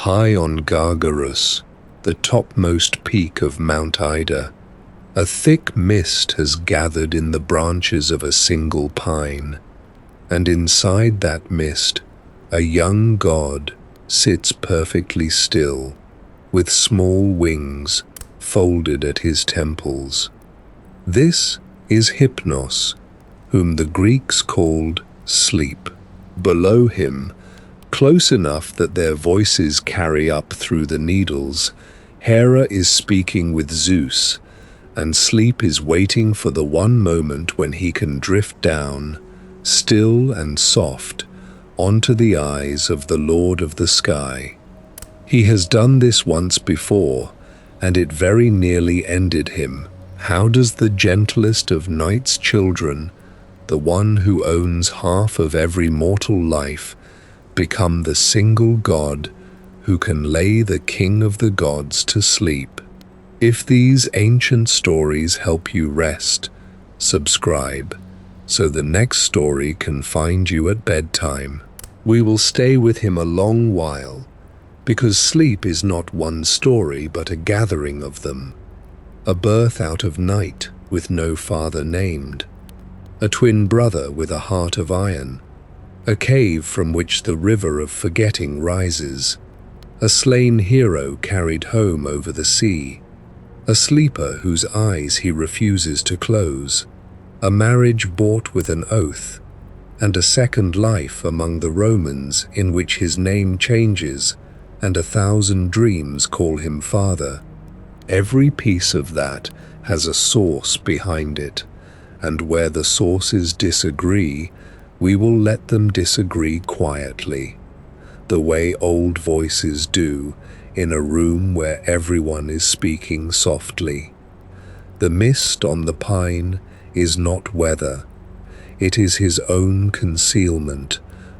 High on Gargarus, the topmost peak of Mount Ida, a thick mist has gathered in the branches of a single pine, and inside that mist, a young god sits perfectly still, with small wings folded at his temples. This is Hypnos, whom the Greeks called Sleep. Below him, close enough that their voices carry up through the needles, Hera is speaking with Zeus, and Sleep is waiting for the one moment when he can drift down, still and soft, onto the eyes of the Lord of the Sky. He has done this once before, and it very nearly ended him. How does the gentlest of night's children, the one who owns half of every mortal life, become the single god who can lay the king of the gods to sleep? If these ancient stories help you rest, subscribe, so the next story can find you at bedtime. We will stay with him a long while, because sleep is not one story but a gathering of them. A birth out of night with no father named, a twin brother with a heart of iron, a cave from which the river of forgetting rises, a slain hero carried home over the sea, a sleeper whose eyes he refuses to close, a marriage bought with an oath, and a second life among the Romans in which his name changes, and 1,000 dreams call him father. Every piece of that has a source behind it, and where the sources disagree, we will let them disagree quietly, the way old voices do in a room where everyone is speaking softly. The mist on the pine is not weather. It is his own concealment,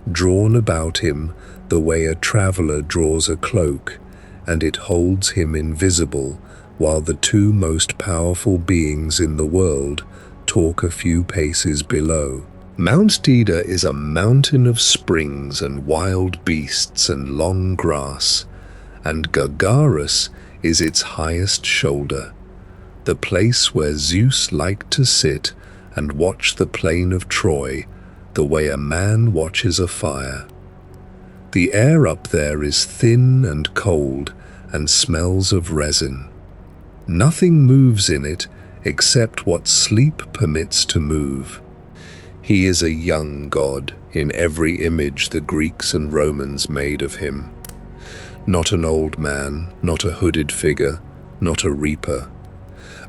drawn about him the way a traveler draws a cloak, and it holds him invisible while the two most powerful beings in the world talk a few paces below. Mount Ida is a mountain of springs and wild beasts and long grass, and Gargarus is its highest shoulder, the place where Zeus liked to sit and watch the plain of Troy the way a man watches a fire. The air up there is thin and cold and smells of resin. Nothing moves in it except what sleep permits to move. He is a young god in every image the Greeks and Romans made of him. Not an old man, not a hooded figure, not a reaper.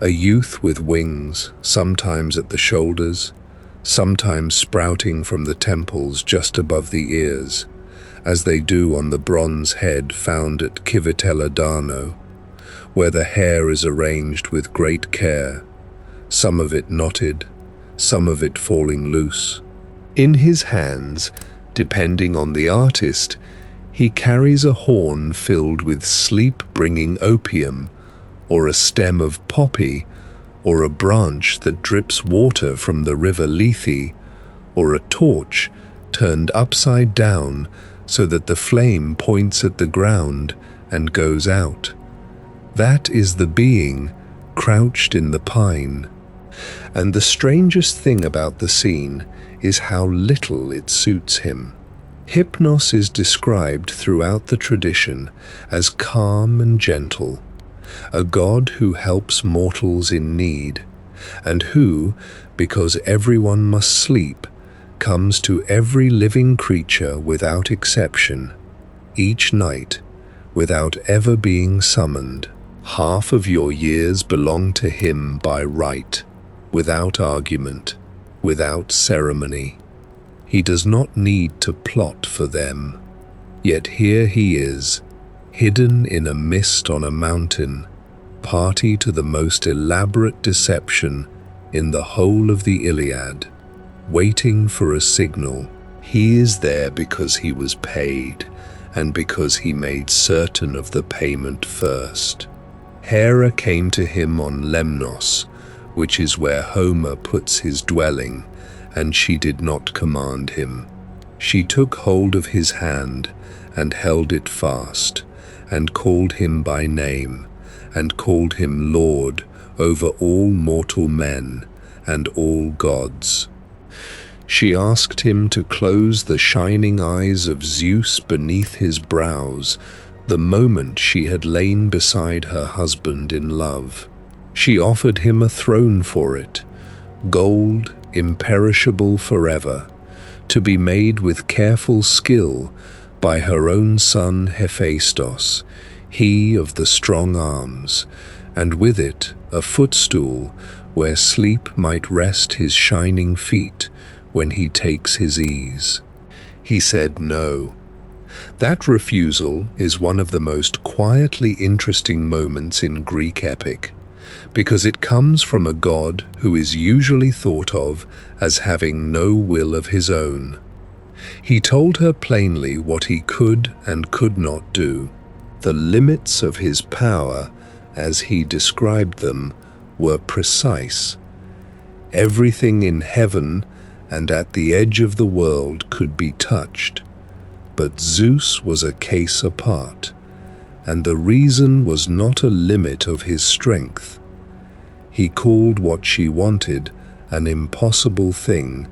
A youth with wings, sometimes at the shoulders, sometimes sprouting from the temples just above the ears, as they do on the bronze head found at Civitella, where the hair is arranged with great care, some of it knotted, some of it falling loose. In his hands, depending on the artist, he carries a horn filled with sleep-bringing opium, or a stem of poppy, or a branch that drips water from the river Lethe, or a torch turned upside down so that the flame points at the ground and goes out. That is the being crouched in the pine. And the strangest thing about the scene is how little it suits him. Hypnos is described throughout the tradition as calm and gentle, a god who helps mortals in need, and who, because everyone must sleep, comes to every living creature without exception, each night, without ever being summoned. Half of your years belong to him by right, without argument, without ceremony. He does not need to plot for them. Yet here he is, hidden in a mist on a mountain, party to the most elaborate deception in the whole of the Iliad, waiting for a signal. He is there because he was paid, and because he made certain of the payment first. Hera came to him on Lemnos, which is where Homer puts his dwelling, and she did not command him. She took hold of his hand and held it fast, and called him by name, and called him Lord over all mortal men and all gods. She asked him to close the shining eyes of Zeus beneath his brows the moment she had lain beside her husband in love. She offered him a throne for it, gold, imperishable forever, to be made with careful skill by her own son Hephaestus, he of the strong arms, and with it a footstool where sleep might rest his shining feet when he takes his ease. He said no. That refusal is one of the most quietly interesting moments in Greek epic, because it comes from a god who is usually thought of as having no will of his own. He told her plainly what he could and could not do. The limits of his power, as he described them, were precise. Everything in heaven and at the edge of the world could be touched. But Zeus was a case apart, and the reason was not a limit of his strength. He called what she wanted an impossible thing,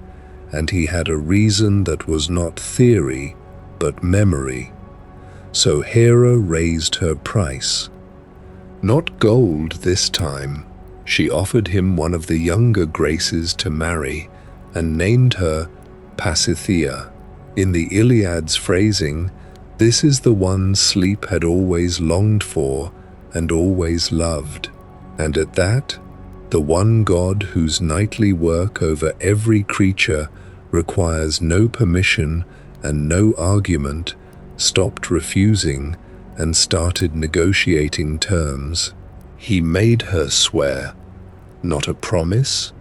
and he had a reason that was not theory, but memory. So Hera raised her price. Not gold this time. She offered him one of the younger Graces to marry, and named her Pasithea. In the Iliad's phrasing, this is the one Sleep had always longed for and always loved. And at that, the one god whose nightly work over every creature requires no permission and no argument, stopped refusing and started negotiating terms. He made her swear, not a promise,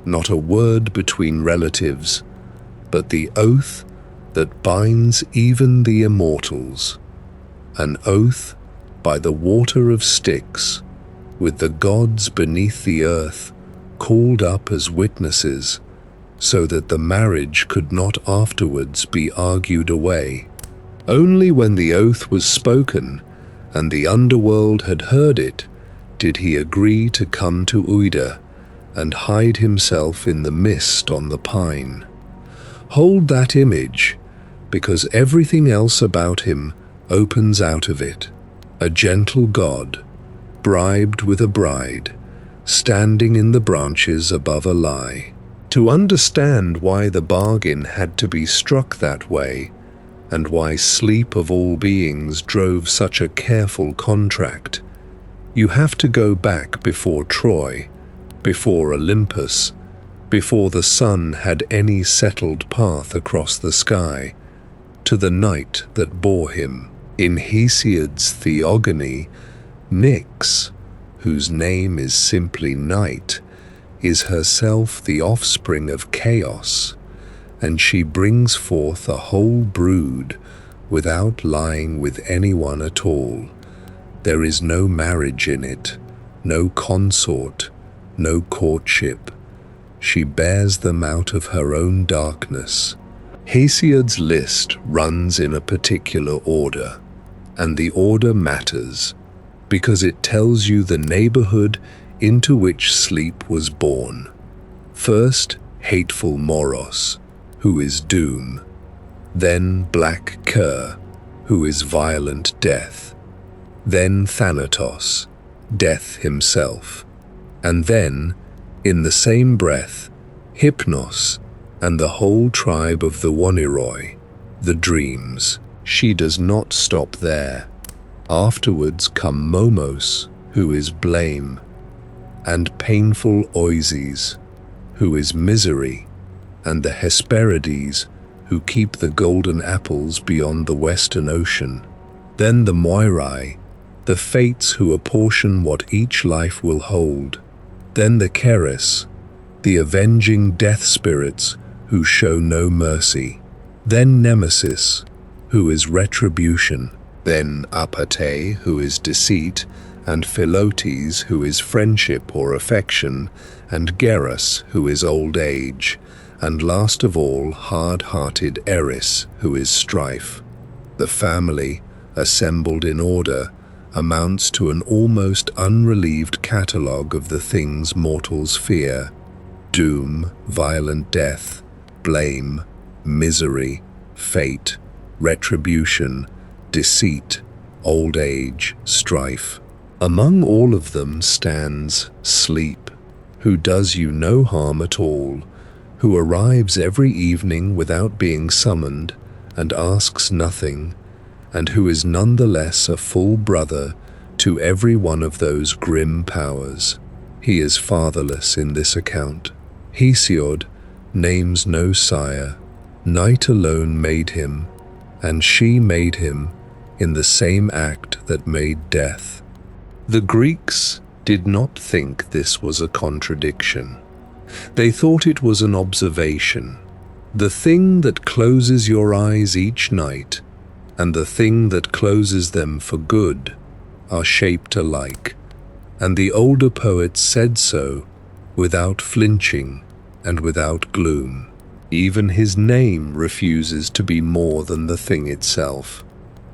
not a word between relatives, but the oath that binds even the immortals, an oath by the water of Styx, with the gods beneath the earth called up as witnesses, so that the marriage could not afterwards be argued away. Only when the oath was spoken and the underworld had heard it did he agree to come to Uida and hide himself in the mist on the pine. Hold that image, because everything else about him opens out of it. A gentle god, bribed with a bride, standing in the branches above a lie. To understand why the bargain had to be struck that way, and why Sleep of all beings drove such a careful contract, you have to go back before Troy, before Olympus, before the sun had any settled path across the sky, to the night that bore him. In Hesiod's Theogony, Nyx, whose name is simply night, is herself the offspring of chaos, and she brings forth a whole brood without lying with anyone at all. There is no marriage in it, no consort, no courtship. She bears them out of her own darkness. Hesiod's list runs in a particular order, and the order matters, because it tells you the neighborhood into which Sleep was born. First, hateful Moros, who is doom. Then Black Cur, who is violent death. Then Thanatos, death himself. And then, in the same breath, Hypnos and the whole tribe of the Waniroi, the dreams. She does not stop there. Afterwards come Momos, who is blame, and painful Oises, who is misery, and the Hesperides, who keep the golden apples beyond the western ocean. Then the Moirai, the fates who apportion what each life will hold. Then the Keres, the avenging death spirits who show no mercy. Then Nemesis, who is retribution. Then Apate, who is deceit, and Philotes, who is friendship or affection, and Gargarus, who is old age, and last of all hard-hearted Eris, who is strife. The family, assembled in order, amounts to an almost unrelieved catalogue of the things mortals fear: doom, violent death, blame, misery, fate, retribution, deceit, old age, strife. Among all of them stands sleep, who does you no harm at all, who arrives every evening without being summoned and asks nothing, and who is nonetheless a full brother to every one of those grim powers. He is fatherless in this account. Hesiod names no sire. Night alone made him, and she made him in the same act that made death. The Greeks did not think this was a contradiction. They thought it was an observation. The thing that closes your eyes each night and the thing that closes them for good are shaped alike, and the older poets said so without flinching and without gloom. Even his name refuses to be more than the thing itself.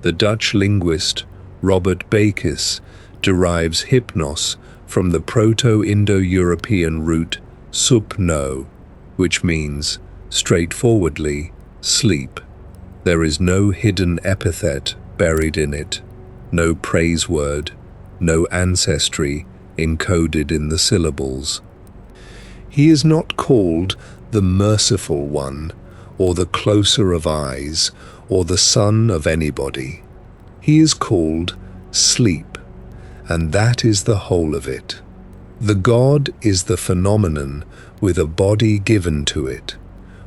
The Dutch linguist Robert Bakis derives hypnos from the Proto-Indo-European root supno, which means, straightforwardly, sleep. There is no hidden epithet buried in it, no praise word, no ancestry encoded in the syllables. He is not called the merciful one, or the closer of eyes, or the son of anybody. He is called sleep, and that is the whole of it. The god is the phenomenon with a body given to it,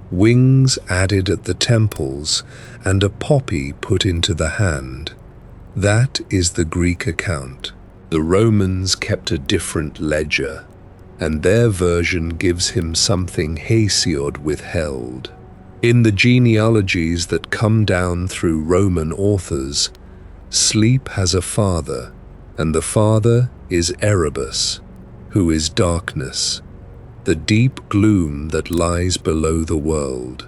wings added at the temples, and a poppy put into the hand. That is the Greek account. The Romans kept a different ledger, and their version gives him something Hesiod withheld. In the genealogies that come down through Roman authors, sleep has a father, and the father is Erebus, who is darkness, the deep gloom that lies below the world.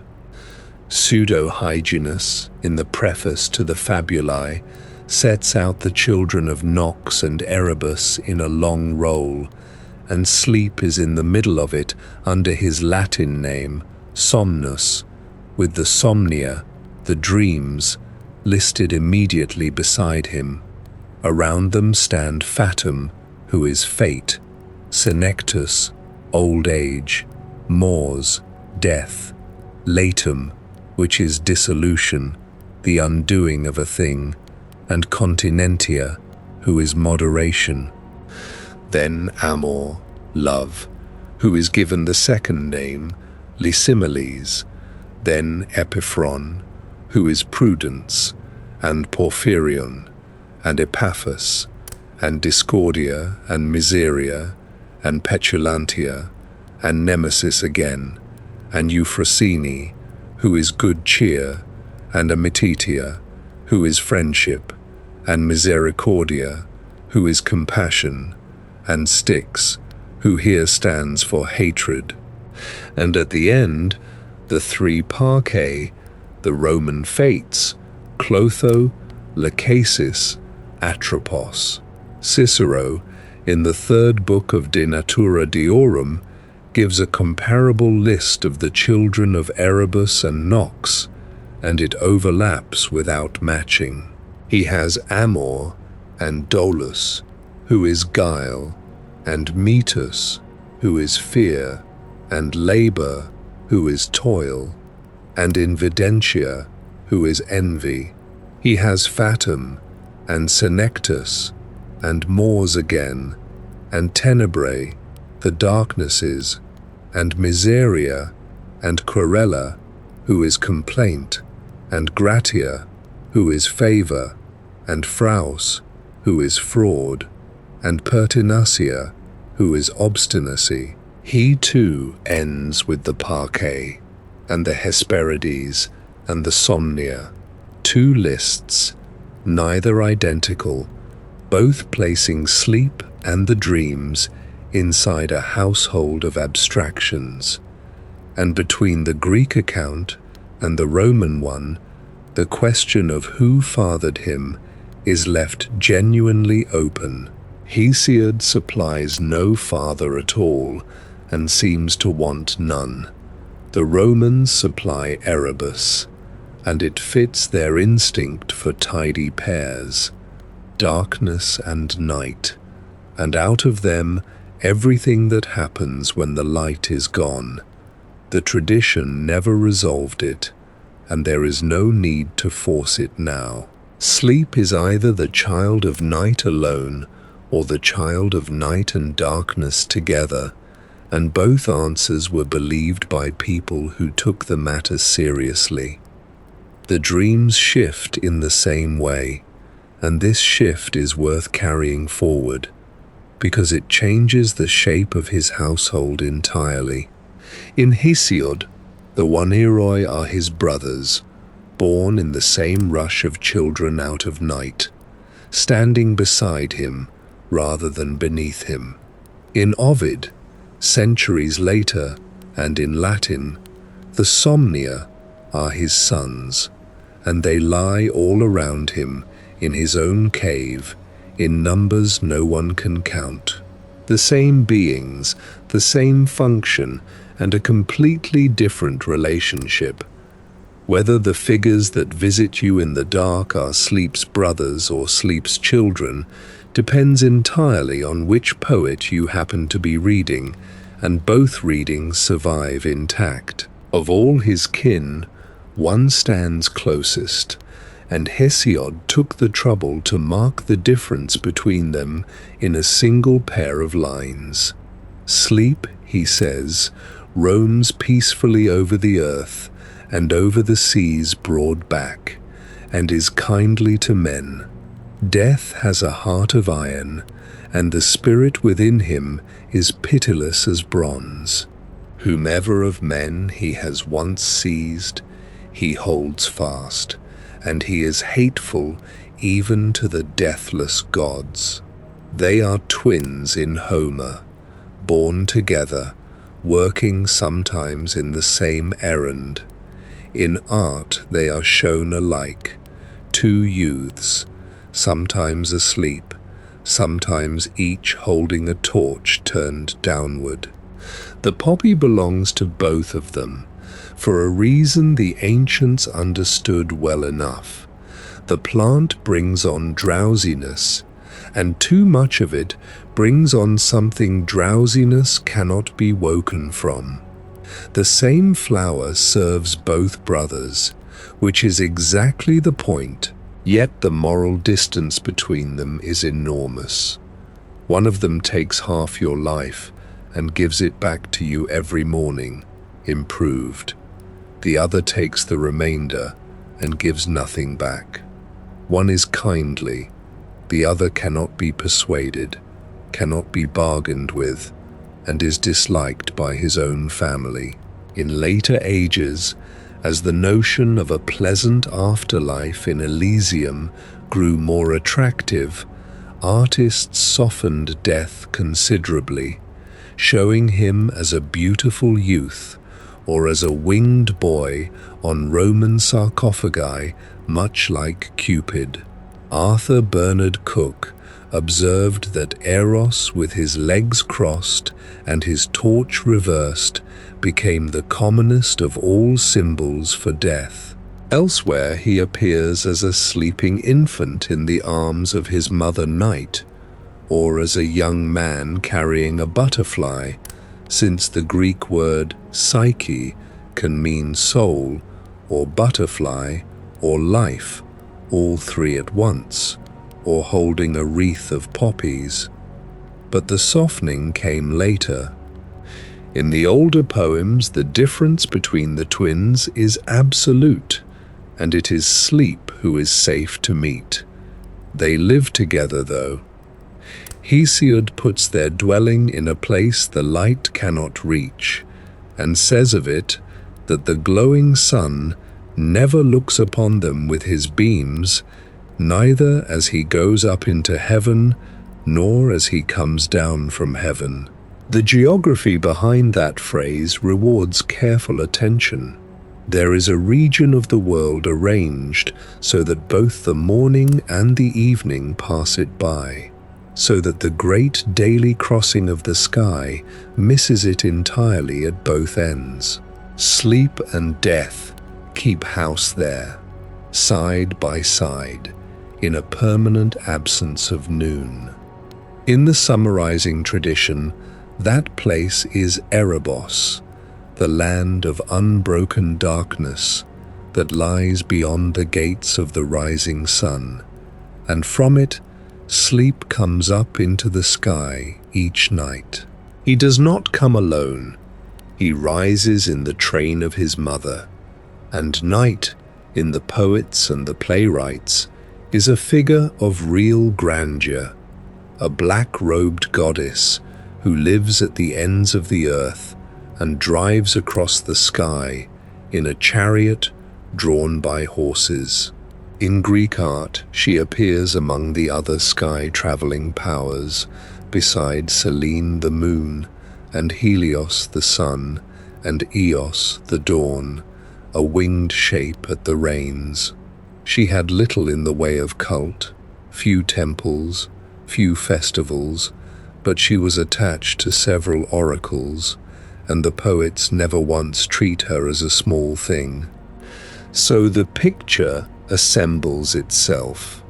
Pseudo-Hyginus, in the preface to the Fabulae, sets out the children of Nox and Erebus in a long roll, and sleep is in the middle of it under his Latin name, Somnus, with the somnia, the dreams, listed immediately beside him. Around them stand Fatum, who is fate, Senectus, old age, Mors, death, Latum, which is dissolution, the undoing of a thing, and Continentia, who is moderation. Then Amor, love, who is given the second name, Lysimeles, then Epiphron, who is prudence, and Porphyrion, and Epaphus, and Discordia, and Miseria, and Petulantia, and Nemesis again, and Euphrosyne, who is good cheer, and Amititia, who is friendship, and Misericordia, who is compassion, and Styx, who here stands for hatred. And at the end, the three Parcae, the Roman fates, Clotho, Lachesis, Atropos. Cicero, in the third book of De Natura Deorum, gives a comparable list of the children of Erebus and Nox, and it overlaps without matching. He has Amor and Doorless, who is guile, and Metus, who is fear, and Labor, who is toil, and Invidentia, who is envy. He has Fatum, and Senectus, and Mors again, and Tenebrae, the darknesses, and Miseria, and Querella, who is complaint, and Gratia, who is favor, and Fraus, who is fraud, and Pertinacia, who is obstinacy. He too ends with the Parcae, and the Hesperides, and the Somnia, two lists, neither identical, both placing sleep and the dreams inside a household of abstractions. And between the Greek account and the Roman one, the question of who fathered him is left genuinely open. Hesiod supplies no father at all and seems to want none. The Romans supply Erebus, and it fits their instinct for tidy pairs, darkness and night, and out of them everything that happens when the light is gone. The tradition never resolved it, and there is no need to force it now. Sleep is either the child of night alone or the child of night and darkness together, and both answers were believed by people who took the matter seriously. The dreams shift in the same way, and this shift is worth carrying forward, because it changes the shape of his household entirely. In Hesiod, the Oneiroi are his brothers, born in the same rush of children out of night, standing beside him rather than beneath him. In Ovid, centuries later, and in Latin, the Somnia are his sons, and they lie all around him in his own cave, in numbers no one can count. The same beings, the same function, and a completely different relationship. Whether the figures that visit you in the dark are Sleep's brothers or Sleep's children depends entirely on which poet you happen to be reading, and both readings survive intact. Of all his kin, one stands closest, and Hesiod took the trouble to mark the difference between them in a single pair of lines. Sleep, he says, roams peacefully over the earth and over the sea's broad back, and is kindly to men. Death has a heart of iron, and the spirit within him is pitiless as bronze. Whomever of men he has once seized, he holds fast, and he is hateful even to the deathless gods. They are twins in Homer, born together, working sometimes in the same errand. In art they are shown alike, two youths, sometimes asleep, sometimes each holding a torch turned downward. The poppy belongs to both of them, for a reason the ancients understood well enough. The plant brings on drowsiness, and too much of it brings on something drowsiness cannot be woken from. The same flower serves both brothers, which is exactly the point, yet the moral distance between them is enormous. One of them takes half your life and gives it back to you every morning, improved. The other takes the remainder and gives nothing back. One is kindly, the other cannot be persuaded, cannot be bargained with, and is disliked by his own family. In later ages, as the notion of a pleasant afterlife in Elysium grew more attractive, artists softened death considerably, showing him as a beautiful youth or as a winged boy on Roman sarcophagi, much like Cupid. Arthur Bernard Cook observed that Eros, with his legs crossed and his torch reversed, became the commonest of all symbols for death. Elsewhere he appears as a sleeping infant in the arms of his mother Night, or as a young man carrying a butterfly, since the Greek word psyche can mean soul, or butterfly, or life, all three at once, or holding a wreath of poppies. But the softening came later. In the older poems, the difference between the twins is absolute, and it is Sleep who is safe to meet. They live together, though. Hesiod puts their dwelling in a place the light cannot reach, and says of it that the glowing sun never looks upon them with his beams, neither as he goes up into heaven, nor as he comes down from heaven. The geography behind that phrase rewards careful attention. There is a region of the world arranged so that both the morning and the evening pass it by, so that the great daily crossing of the sky misses it entirely at both ends. Sleep and death keep house there, side by side, in a permanent absence of noon. In the summarizing tradition, that place is Erebos, the land of unbroken darkness that lies beyond the gates of the rising sun, and from it, sleep comes up into the sky each night. He does not come alone. He rises in the train of his mother, and night, in the poets and the playwrights, is a figure of real grandeur, a black-robed goddess who lives at the ends of the earth and drives across the sky in a chariot drawn by horses. In Greek art, she appears among the other sky-traveling powers, beside Selene the moon, and Helios the sun, and Eos the dawn, a winged shape at the reins. She had little in the way of cult, few temples, few festivals, but she was attached to several oracles, and the poets never once treat her as a small thing. So the picture assembles itself.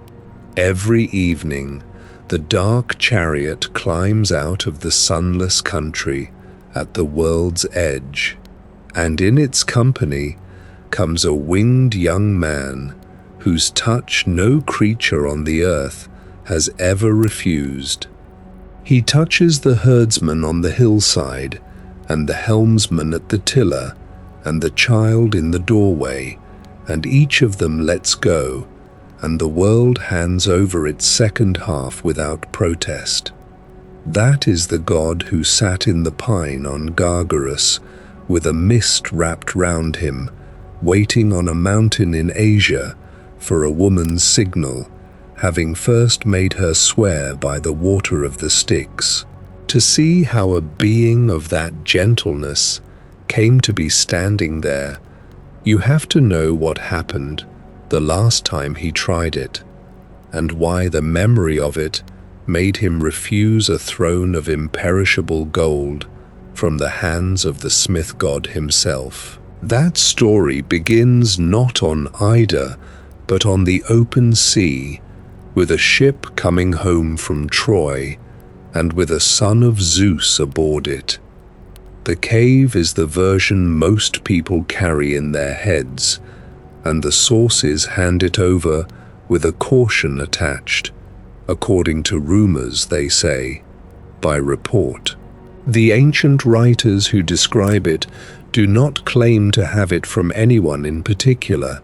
Every evening, the dark chariot climbs out of the sunless country at the world's edge, and in its company comes a winged young man whose touch no creature on the earth has ever refused. He touches the herdsman on the hillside, and the helmsman at the tiller, and the child in the doorway, and each of them lets go, and the world hands over its second half without protest. That is the god who sat in the pine on Gargarus, with a mist wrapped round him, waiting on a mountain in Asia for a woman's signal, having first made her swear by the water of the Styx. To see how a being of that gentleness came to be standing there, you have to know what happened the last time he tried it, and why the memory of it made him refuse a throne of imperishable gold from the hands of the smith god himself. That story begins not on Ida, but on the open sea, with a ship coming home from Troy, and with a son of Zeus aboard it. The cave is the version most people carry in their heads, and the sources hand it over with a caution attached, according to rumors, they say, by report. The ancient writers who describe it do not claim to have it from anyone in particular,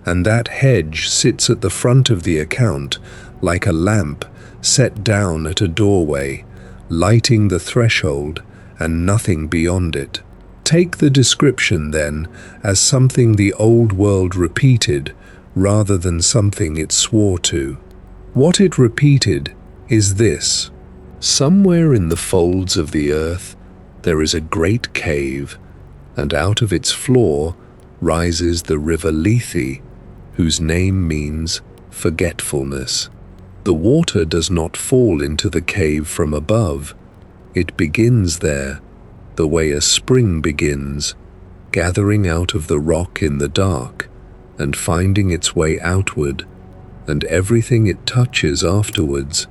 and that hedge sits at the front of the account like a lamp set down at a doorway, lighting the threshold and nothing beyond it. Take the description, then, as something the old world repeated rather than something it swore to. What it repeated is this: somewhere in the folds of the earth there is a great cave, and out of its floor rises the river Lethe, whose name means forgetfulness. The water does not fall into the cave from above. It begins there, the way a spring begins, gathering out of the rock in the dark and finding its way outward, and everything it touches afterwards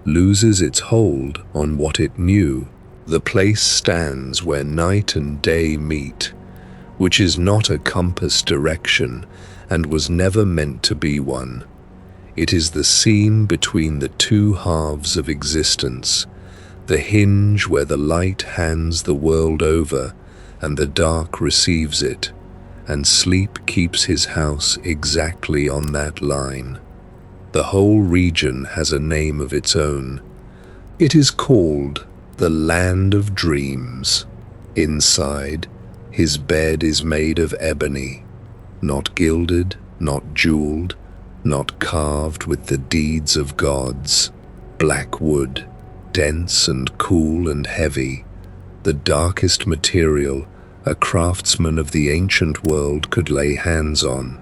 loses its hold on what it knew. The place stands where night and day meet, which is not a compass direction and was never meant to be one. It is the seam between the two halves of existence, the hinge where the light hands the world over and the dark receives it, and sleep keeps his house exactly on that line. The whole region has a name of its own. It is called the Land of Dreams. Inside, his bed is made of ebony, not gilded, not jeweled, not carved with the deeds of gods. Black wood, dense and cool and heavy, the darkest material a craftsman of the ancient world could lay hands on,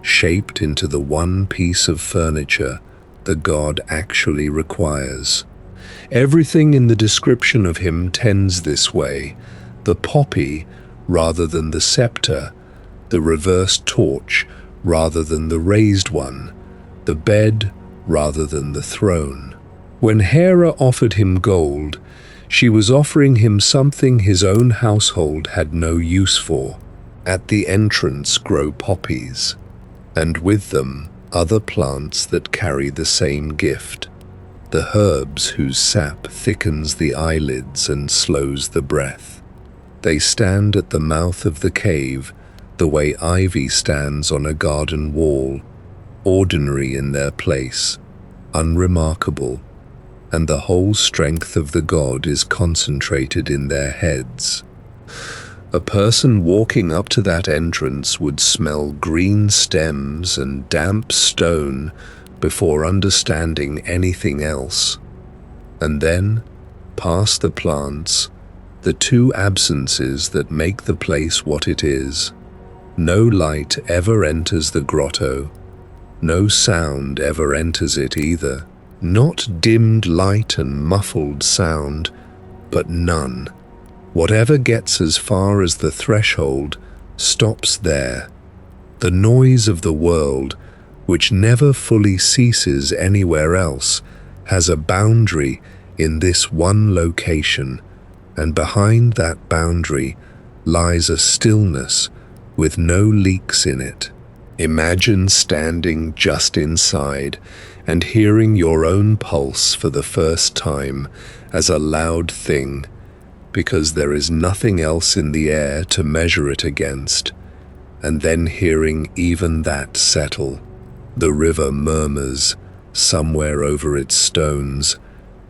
shaped into the one piece of furniture the god actually requires. Everything in the description of him tends this way: the poppy rather than the scepter, the reversed torch rather than the raised one, the bed rather than the throne. When Hera offered him gold, she was offering him something his own household had no use for. At the entrance grow poppies, and with them other plants that carry the same gift, the herbs whose sap thickens the eyelids and slows the breath. They stand at the mouth of the cave, the way ivy stands on a garden wall, ordinary in their place, unremarkable, and the whole strength of the god is concentrated in their heads. A person walking up to that entrance would smell green stems and damp stone before understanding anything else. And then, past the plants, the two absences that make the place what it is. No light ever enters the grotto. No sound ever enters it either. Not dimmed light and muffled sound, but none. Whatever gets as far as the threshold stops there. The noise of the world, which never fully ceases anywhere else, has a boundary in this one location, and behind that boundary lies a stillness with no leaks in it. Imagine standing just inside and hearing your own pulse for the first time as a loud thing, because there is nothing else in the air to measure it against, and then hearing even that settle. The river murmurs somewhere over its stones,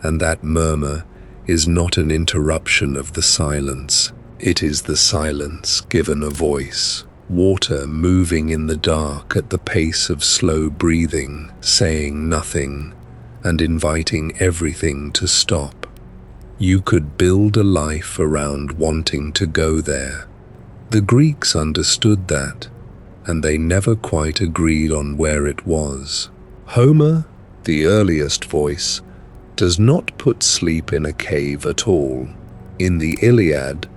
and that murmur is not an interruption of the silence. It is the silence given a voice. Water moving in the dark at the pace of slow breathing, saying nothing, and inviting everything to stop. You could build a life around wanting to go there. The Greeks understood that, and they never quite agreed on where it was. Homer, the earliest voice, does not put sleep in a cave at all. In the Iliad,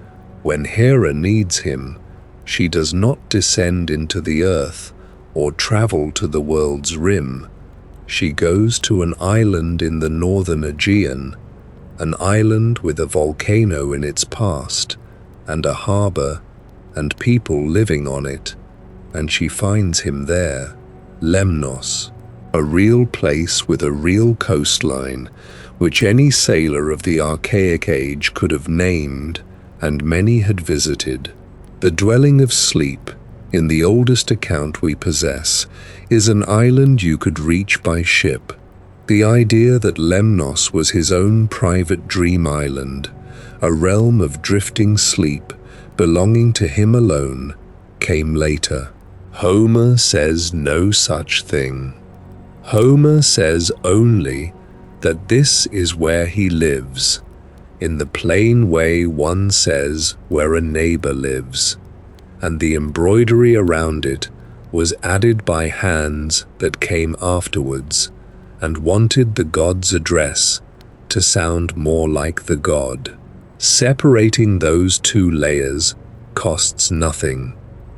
when Hera needs him, she does not descend into the earth or travel to the world's rim. She goes to an island in the northern Aegean, an island with a volcano in its past, and a harbor, and people living on it, and she finds him there, Lemnos, a real place with a real coastline, which any sailor of the archaic age could have named, and many had visited. The dwelling of sleep, in the oldest account we possess, is an island you could reach by ship. The idea that Lemnos was his own private dream island, a realm of drifting sleep belonging to him alone, came later. Homer says no such thing. Homer says only that this is where he lives, in the plain way one says where a neighbor lives, and the embroidery around it was added by hands that came afterwards and wanted the god's address to sound more like the god. Separating those two layers costs nothing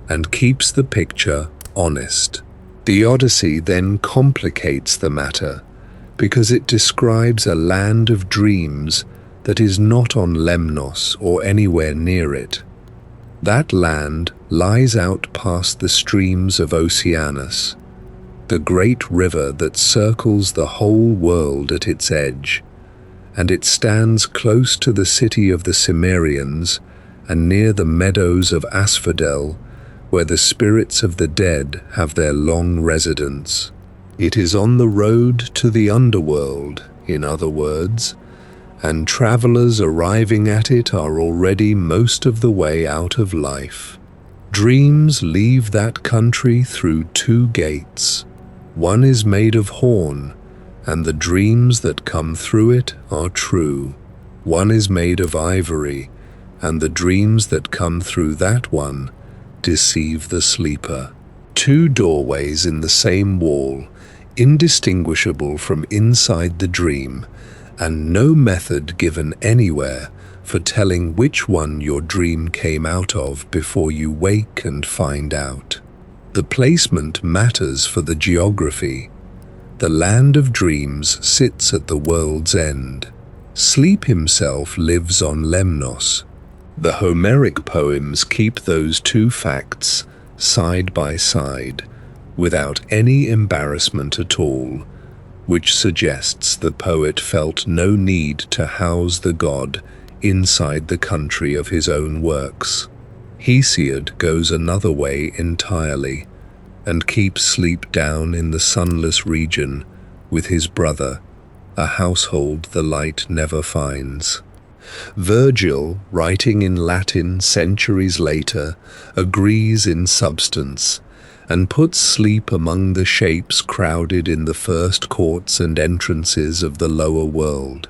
and keeps the picture honest. The Odyssey then complicates the matter because it describes a land of dreams that is not on Lemnos or anywhere near it. That land lies out past the streams of Oceanus, the great river that circles the whole world at its edge, and it stands close to the city of the Cimmerians and near the meadows of Asphodel, where the spirits of the dead have their long residence. It is on the road to the underworld, in other words, and travelers arriving at it are already most of the way out of life. Dreams leave that country through two gates. One is made of horn, and the dreams that come through it are true. One is made of ivory, and the dreams that come through that one deceive the sleeper. Two doorways in the same wall, indistinguishable from inside the dream, and no method given anywhere for telling which one your dream came out of before you wake and find out. The placement matters for the geography. The land of dreams sits at the world's end. Sleep himself lives on Lemnos. The Homeric poems keep those two facts side by side, without any embarrassment at all, which suggests the poet felt no need to house the god inside the country of his own works. Hesiod goes another way entirely, and keeps sleep down in the sunless region with his brother, a household the light never finds. Virgil, writing in Latin centuries later, agrees in substance, and puts sleep among the shapes crowded in the first courts and entrances of the lower world,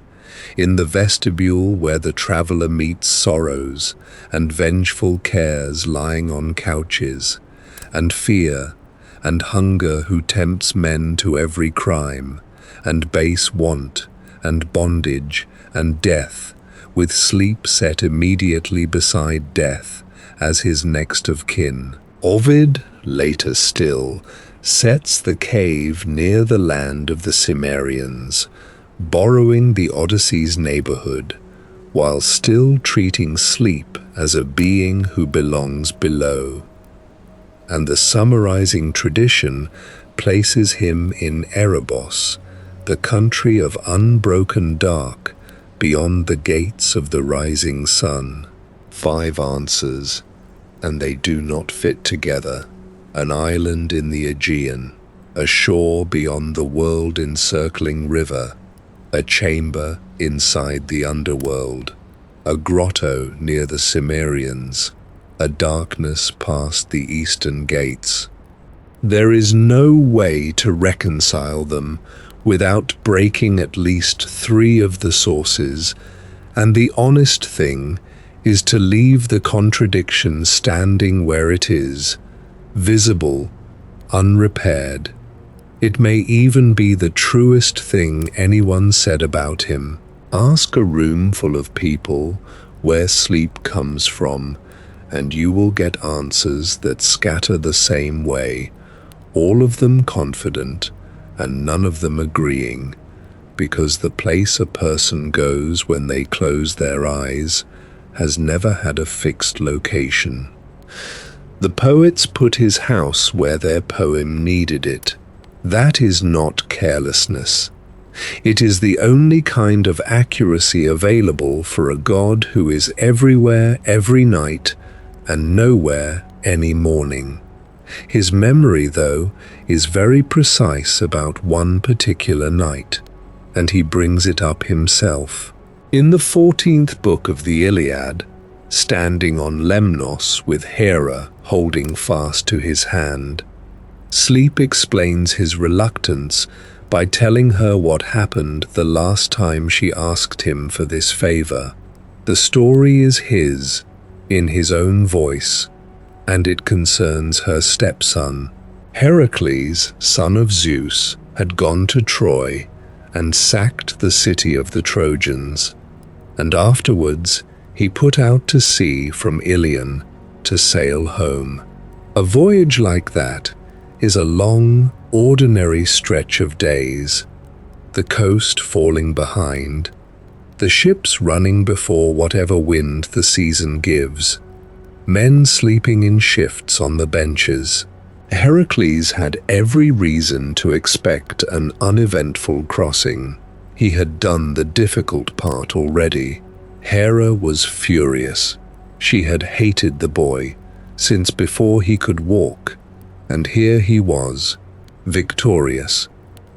in the vestibule where the traveller meets sorrows and vengeful cares lying on couches, and fear and hunger who tempts men to every crime, and base want and bondage and death, with sleep set immediately beside death as his next of kin. Ovid, later still, sets the cave near the land of the Cimmerians, borrowing the Odyssey's neighborhood, while still treating sleep as a being who belongs below. And the summarizing tradition places him in Erebos, the country of unbroken dark, beyond the gates of the rising sun. 5 answers, and they do not fit together. An island in the Aegean, a shore beyond the world-encircling river, a chamber inside the underworld, a grotto near the Cimmerians, a darkness past the eastern gates. There is no way to reconcile them without breaking at least 3 of the sources, and the honest thing is to leave the contradiction standing where it is, visible, unrepaired. It may even be the truest thing anyone said about him. Ask a room full of people where sleep comes from, and you will get answers that scatter the same way, all of them confident, and none of them agreeing, because the place a person goes when they close their eyes has never had a fixed location. The poets put his house where their poem needed it. That is not carelessness. It is the only kind of accuracy available for a god who is everywhere every night and nowhere any morning. His memory, though, is very precise about one particular night, and he brings it up himself. In the 14th book of the Iliad, standing on Lemnos with Hera holding fast to his hand, Sleep explains his reluctance by telling her what happened the last time she asked him for this favor. The story is his, in his own voice, and it concerns her stepson. Heracles, son of Zeus, had gone to Troy and sacked the city of the Trojans, and afterwards he put out to sea from Ilion to sail home. A voyage like that is a long, ordinary stretch of days, the coast falling behind, the ships running before whatever wind the season gives, men sleeping in shifts on the benches. Heracles had every reason to expect an uneventful crossing. He had done the difficult part already. Hera was furious. She had hated the boy since before he could walk, and here he was, victorious,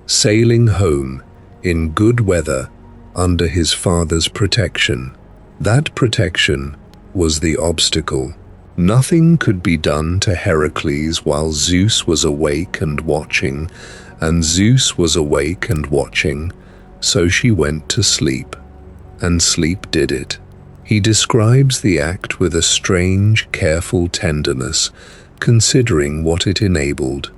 sailing home in good weather under his father's protection. That protection was the obstacle. Nothing could be done to Heracles while Zeus was awake and watching, and Zeus was awake and watching, so she went to sleep, and sleep did it. He describes the act with a strange, careful tenderness, considering what it enabled.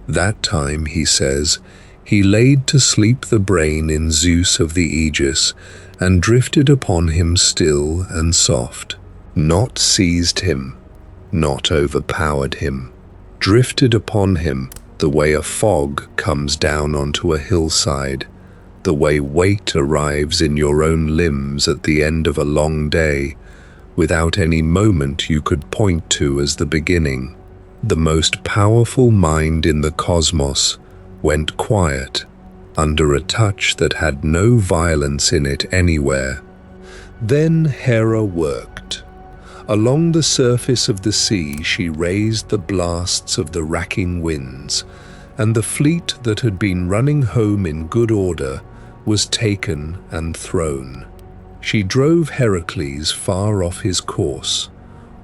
That time, he says, he laid to sleep the brain in Zeus of the Aegis, and drifted upon him still and soft. Not seized him, not overpowered him, drifted upon him the way a fog comes down onto a hillside, the way weight arrives in your own limbs at the end of a long day, without any moment you could point to as the beginning. The most powerful mind in the cosmos went quiet under a touch that had no violence in it anywhere. Then Hera worked. Along the surface of the sea she raised the blasts of the racking winds, and the fleet that had been running home in good order was taken and thrown. She drove Heracles far off his course,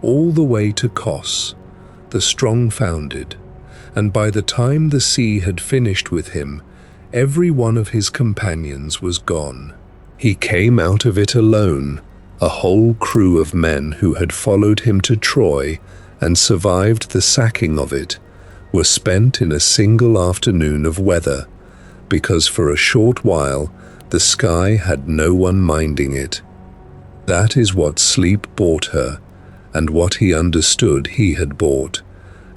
all the way to Kos, the strong-founded, and by the time the sea had finished with him, every one of his companions was gone. He came out of it alone. A whole crew of men who had followed him to Troy and survived the sacking of it were spent in a single afternoon of weather, because for a short while the sky had no one minding it. That is what sleep bought her, and what he understood he had bought,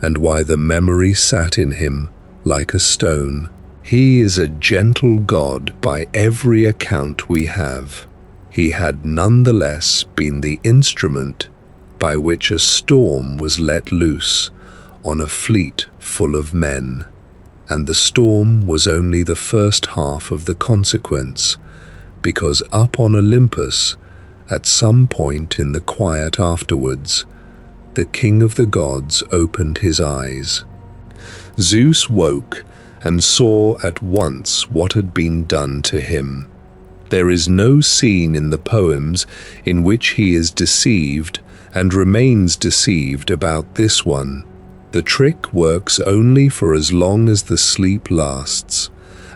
and why the memory sat in him like a stone. He is a gentle god by every account we have. He had nonetheless been the instrument by which a storm was let loose on a fleet full of men, and the storm was only the first half of the consequence, because up on Olympus, at some point in the quiet afterwards, the king of the gods opened his eyes. Zeus woke and saw at once what had been done to him. There is no scene in the poems in which he is deceived and remains deceived about this one. The trick works only for as long as the sleep lasts,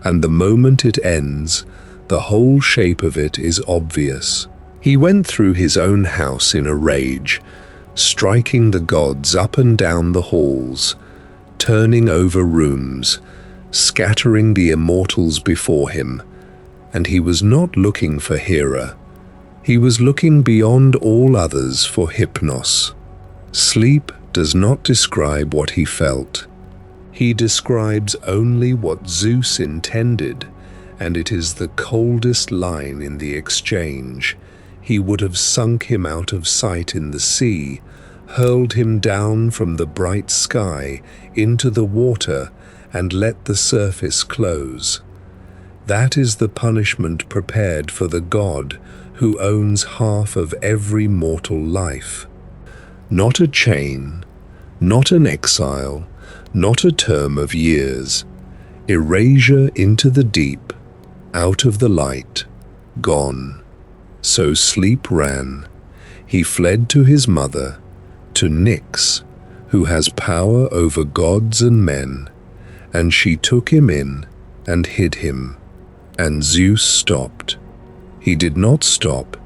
and the moment it ends, the whole shape of it is obvious. He went through his own house in a rage, striking the gods up and down the halls, turning over rooms, scattering the immortals before him. And he was not looking for Hera. He was looking beyond all others for Hypnos. Sleep does not describe what he felt. He describes only what Zeus intended, and it is the coldest line in the exchange. He would have sunk him out of sight in the sea, hurled him down from the bright sky into the water, and let the surface close. That is the punishment prepared for the god who owns half of every mortal life. Not a chain, not an exile, not a term of years. Erasure into the deep, out of the light, gone. So sleep ran. He fled to his mother, to Nyx, who has power over gods and men, and she took him in and hid him. And Zeus stopped. He did not stop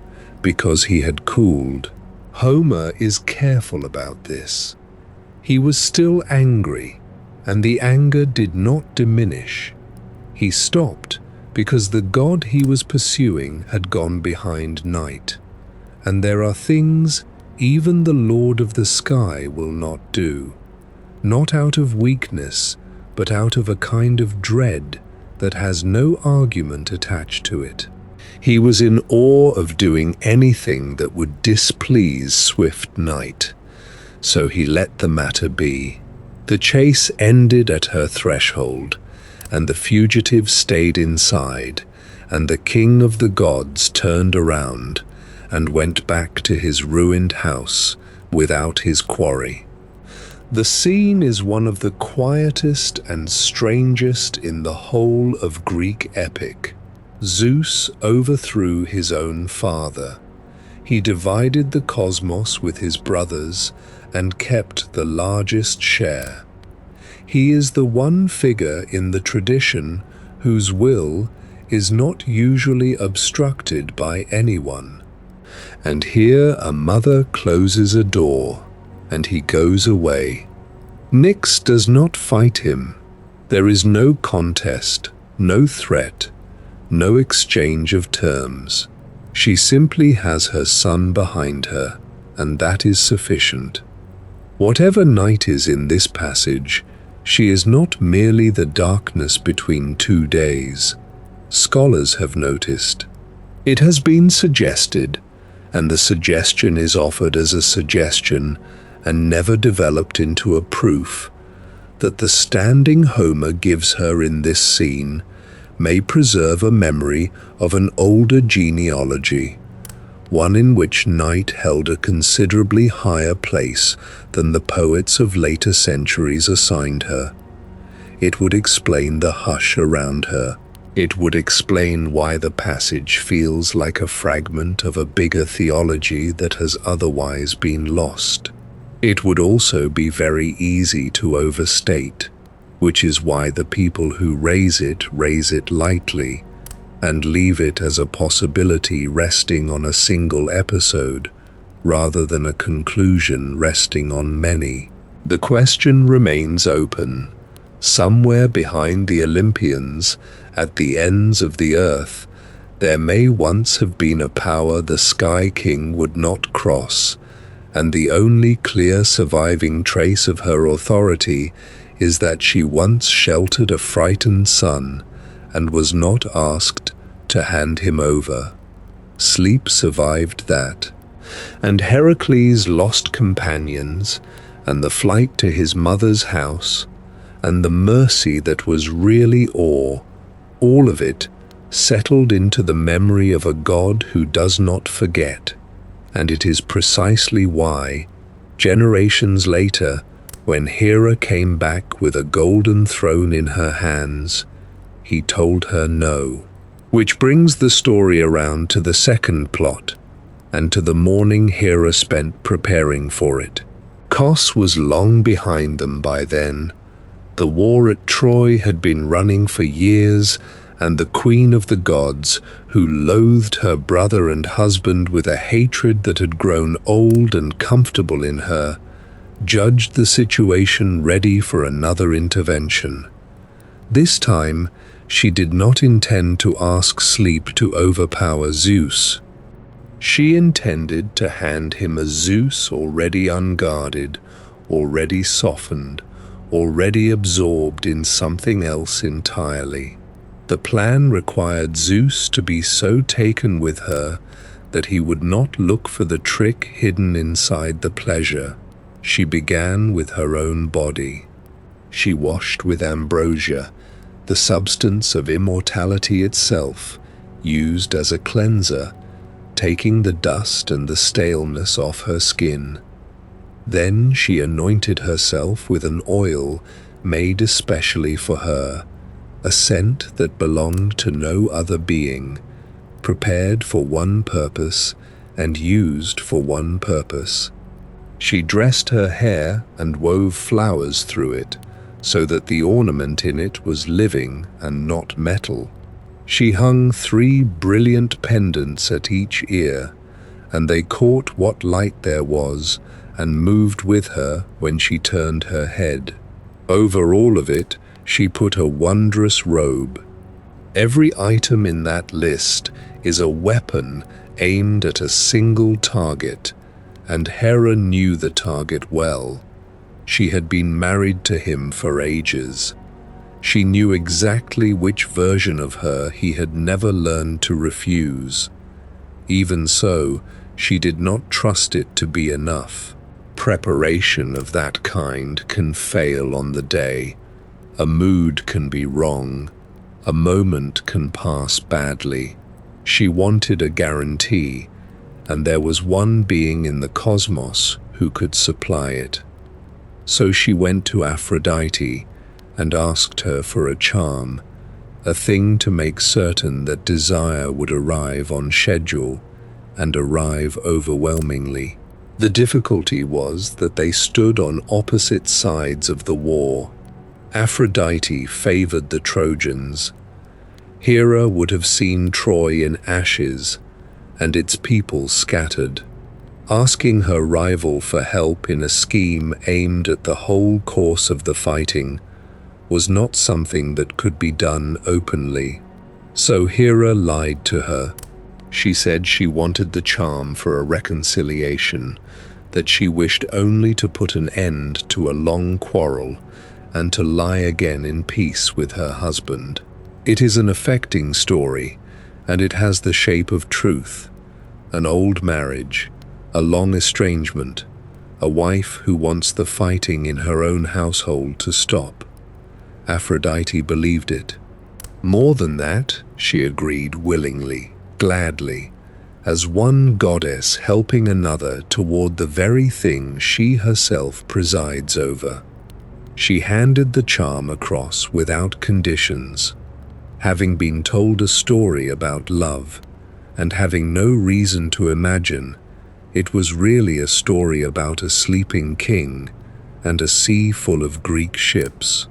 because he had cooled. Homer is careful about this. He was still angry, and the anger did not diminish. He stopped because the god he was pursuing had gone behind night, and there are things even the Lord of the Sky will not do, not out of weakness, but out of a kind of dread that has no argument attached to it. He was in awe of doing anything that would displease swift night, so he let the matter be. The chase ended at her threshold, and the fugitive stayed inside, and the king of the gods turned around and went back to his ruined house without his quarry. The scene is one of the quietest and strangest in the whole of Greek epic. Zeus overthrew his own father. He divided the cosmos with his brothers and kept the largest share. He is the one figure in the tradition whose will is not usually obstructed by anyone. And here a mother closes a door, and he goes away. Nyx does not fight him. There is no contest, no threat, no exchange of terms. She simply has her son behind her, and that is sufficient. Whatever night is in this passage, she is not merely the darkness between 2 days. Scholars have noticed. It has been suggested, and the suggestion is offered as a suggestion and never developed into a proof, that the standing Homer gives her in this scene may preserve a memory of an older genealogy, one in which night held a considerably higher place than the poets of later centuries assigned her. It would explain the hush around her. It would explain why the passage feels like a fragment of a bigger theology that has otherwise been lost. It would also be very easy to overstate, which is why the people who raise it lightly and leave it as a possibility resting on a single episode rather than a conclusion resting on many. The question remains open. Somewhere behind the Olympians, at the ends of the earth, there may once have been a power the Sky King would not cross, and the only clear surviving trace of her authority is that she once sheltered a frightened son and was not asked to hand him over. Sleep survived that, and Heracles' lost companions, and the flight to his mother's house, and the mercy that was really awe, all of it settled into the memory of a god who does not forget. And it is precisely why, generations later, when Hera came back with a golden throne in her hands, he told her no. Which brings the story around to the second plot, and to the morning Hera spent preparing for it. Kos was long behind them by then. The war at Troy had been running for years, and the queen of the gods, who loathed her brother and husband with a hatred that had grown old and comfortable in her, judged the situation ready for another intervention. This time, she did not intend to ask Sleep to overpower Zeus. She intended to hand him a Zeus already unguarded, already softened, already absorbed in something else entirely. The plan required Zeus to be so taken with her that he would not look for the trick hidden inside the pleasure. She began with her own body. She washed with ambrosia, the substance of immortality itself, used as a cleanser, taking the dust and the staleness off her skin. Then she anointed herself with an oil made especially for her, a scent that belonged to no other being, prepared for one purpose and used for one purpose. She dressed her hair and wove flowers through it, so that the ornament in it was living and not metal. She hung 3 brilliant pendants at each ear, and they caught what light there was and moved with her when she turned her head. Over all of it, she put a wondrous robe. Every item in that list is a weapon aimed at a single target, and Hera knew the target well. She had been married to him for ages. She knew exactly which version of her he had never learned to refuse. Even so, she did not trust it to be enough. Preparation of that kind can fail on the day. A mood can be wrong. A moment can pass badly. She wanted a guarantee, and there was one being in the cosmos who could supply it. So she went to Aphrodite and asked her for a charm, a thing to make certain that desire would arrive on schedule and arrive overwhelmingly. The difficulty was that they stood on opposite sides of the war. Aphrodite favored the Trojans. Hera would have seen Troy in ashes, and its people scattered. Asking her rival for help in a scheme aimed at the whole course of the fighting was not something that could be done openly. So Hera lied to her. She said she wanted the charm for a reconciliation, that she wished only to put an end to a long quarrel and to lie again in peace with her husband. It is an affecting story, and it has the shape of truth: an old marriage, a long estrangement, a wife who wants the fighting in her own household to stop. Aphrodite believed it. More than that, she agreed willingly, gladly, as one goddess helping another toward the very thing she herself presides over. She handed the charm across without conditions, having been told a story about love, and having no reason to imagine it was really a story about a sleeping king and a sea full of Greek ships.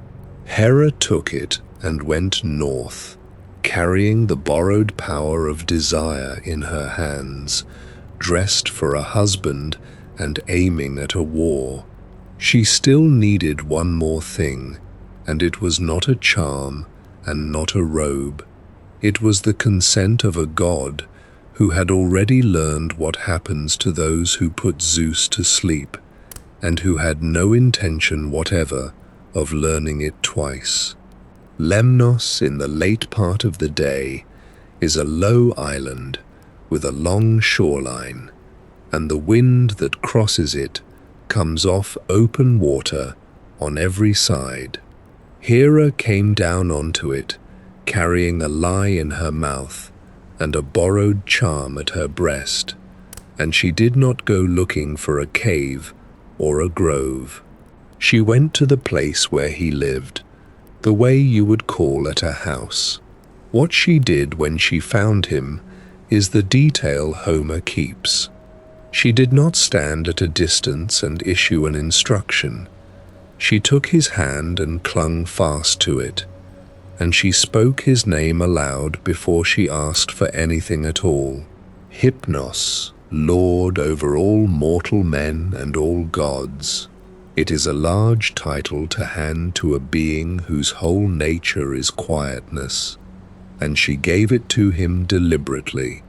Hera took it and went north, carrying the borrowed power of desire in her hands, dressed for a husband and aiming at a war. She still needed one more thing, and it was not a charm and not a robe. It was the consent of a god who had already learned what happens to those who put Zeus to sleep, and who had no intention whatever of learning it twice. Lemnos, in the late part of the day, is a low island with a long shoreline, and the wind that crosses it comes off open water on every side. Hera came down onto it, carrying a lie in her mouth and a borrowed charm at her breast, and she did not go looking for a cave or a grove. She went to the place where he lived, the way you would call at a house. What she did when she found him is the detail Homer keeps. She did not stand at a distance and issue an instruction. She took his hand and clung fast to it, and she spoke his name aloud before she asked for anything at all. Hypnos, Lord over all mortal men and all gods. It is a large title to hand to a being whose whole nature is quietness, and she gave it to him deliberately,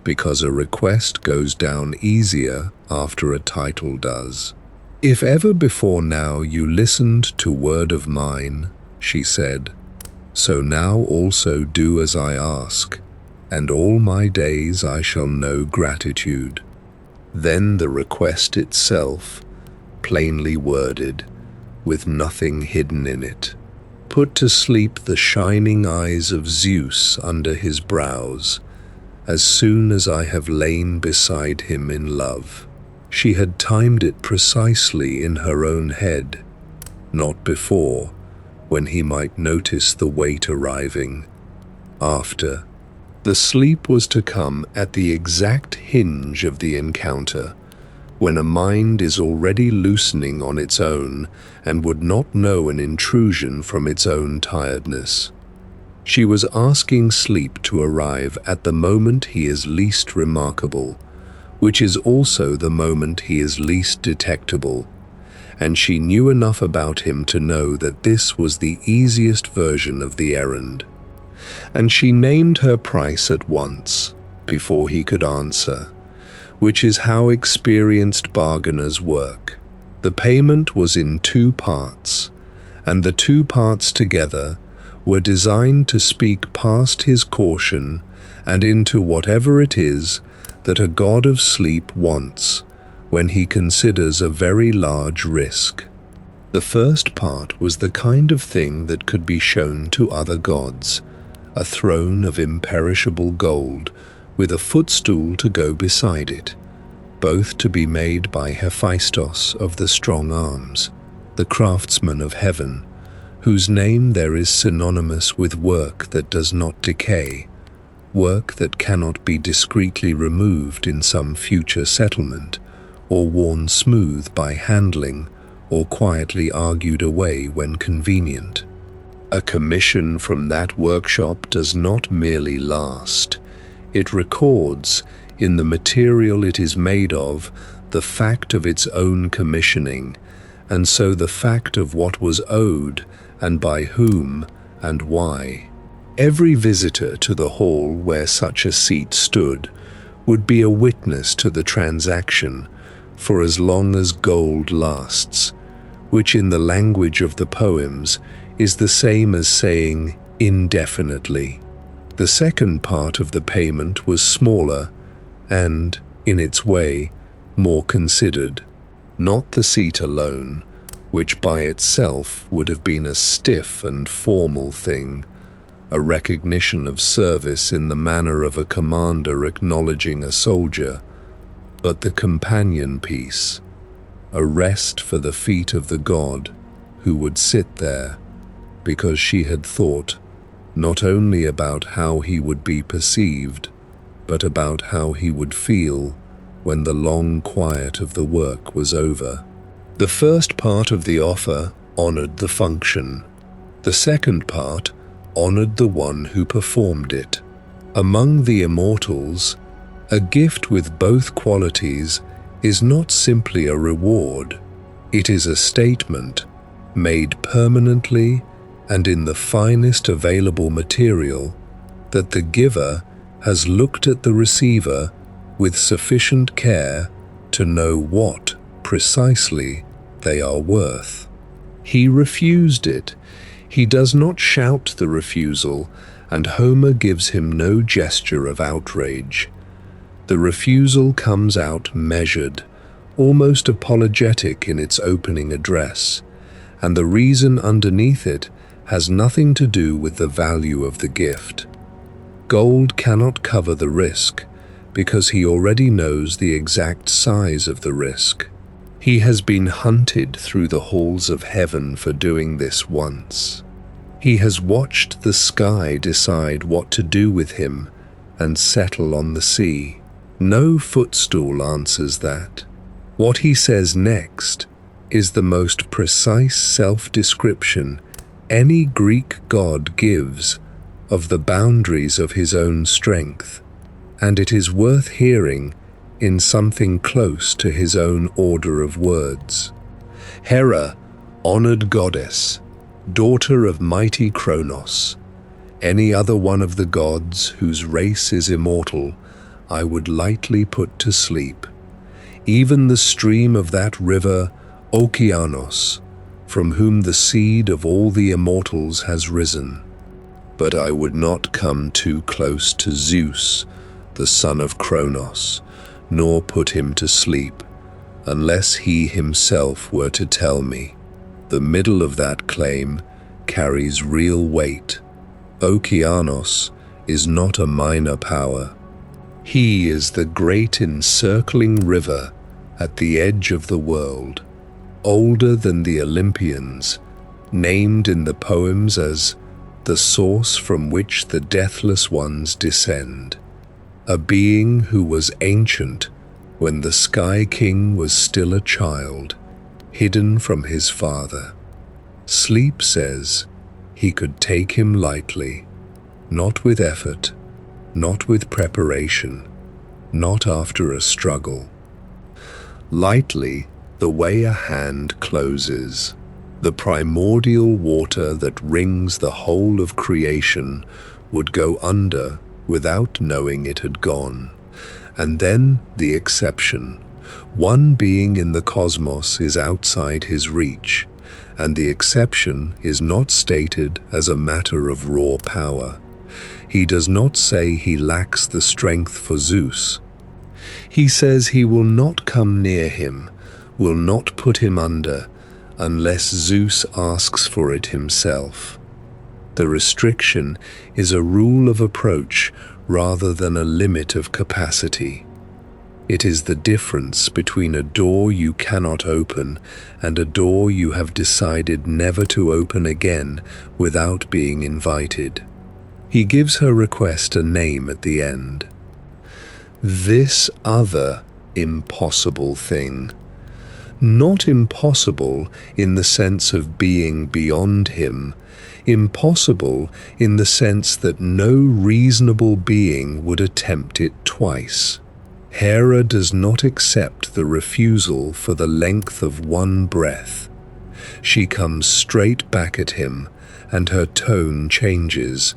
because a request goes down easier after a title does. If ever before now you listened to word of mine, she said, so now also do as I ask, and all my days I shall know gratitude. Then the request itself, plainly worded, with nothing hidden in it, put to sleep the shining eyes of Zeus under his brows, as soon as I have lain beside him in love. She had timed it precisely in her own head, not before, when he might notice the weight arriving. After. The sleep was to come at the exact hinge of the encounter, when a mind is already loosening on its own and would not know an intrusion from its own tiredness. She was asking sleep to arrive at the moment he is least remarkable, which is also the moment he is least detectable, and she knew enough about him to know that this was the easiest version of the errand. And she named her price at once, before he could answer, which is how experienced bargainers work. The payment was in 2 parts, and the 2 parts together were designed to speak past his caution and into whatever it is that a god of sleep wants when he considers a very large risk. The first part was the kind of thing that could be shown to other gods, a throne of imperishable gold with a footstool to go beside it, both to be made by Hephaestus of the strong arms, the craftsman of heaven, whose name there is synonymous with work that does not decay, work that cannot be discreetly removed in some future settlement, or worn smooth by handling, or quietly argued away when convenient. A commission from that workshop does not merely last, It records, in the material it is made of, the fact of its own commissioning, and so the fact of what was owed, and by whom, and why. Every visitor to the hall where such a seat stood would be a witness to the transaction for as long as gold lasts, which in the language of the poems is the same as saying indefinitely. The second part of the payment was smaller and, in its way, more considered. Not the seat alone, which by itself would have been a stiff and formal thing, a recognition of service in the manner of a commander acknowledging a soldier, but the companion piece, a rest for the feet of the god who would sit there, because she had thought not only about how he would be perceived, but about how he would feel when the long quiet of the work was over. The first part of the offer honored the function. The second part honored the one who performed it. Among the immortals, a gift with both qualities is not simply a reward. It is a statement, made permanently and in the finest available material, that the giver has looked at the receiver with sufficient care to know what, precisely, they are worth. He refused it. He does not shout the refusal, and Homer gives him no gesture of outrage. The refusal comes out measured, almost apologetic in its opening address, and the reason underneath it has nothing to do with the value of the gift. Gold cannot cover the risk, because he already knows the exact size of the risk. He has been hunted through the halls of heaven for doing this once. He has watched the sky decide what to do with him and settle on the sea. No footstool answers that. What he says next is the most precise self-description any Greek god gives of the boundaries of his own strength, and it is worth hearing in something close to his own order of words. Hera, honored goddess, daughter of mighty Kronos, any other one of the gods whose race is immortal, I would lightly put to sleep. Even the stream of that river, Okeanos, from whom the seed of all the immortals has risen. But I would not come too close to Zeus, the son of Kronos, nor put him to sleep, unless he himself were to tell me. The middle of that claim carries real weight. Okeanos is not a minor power. He is the great encircling river at the edge of the world, older than the Olympians, named in the poems as the source from which the deathless ones descend. A being who was ancient when the Sky King was still a child, hidden from his father. Sleep says he could take him lightly, not with effort, not with preparation, not after a struggle. Lightly, the way a hand closes. The primordial water that rings the whole of creation would go under without knowing it had gone. And then the exception. One being in the cosmos is outside his reach, and the exception is not stated as a matter of raw power. He does not say he lacks the strength for Zeus. He says he will not come near him, will not put him under, unless Zeus asks for it himself. The restriction is a rule of approach rather than a limit of capacity. It is the difference between a door you cannot open and a door you have decided never to open again without being invited. He gives her request a name at the end. This other impossible thing. Not impossible in the sense of being beyond him. Impossible in the sense that no reasonable being would attempt it twice. Hera does not accept the refusal for the length of one breath. She comes straight back at him, and her tone changes.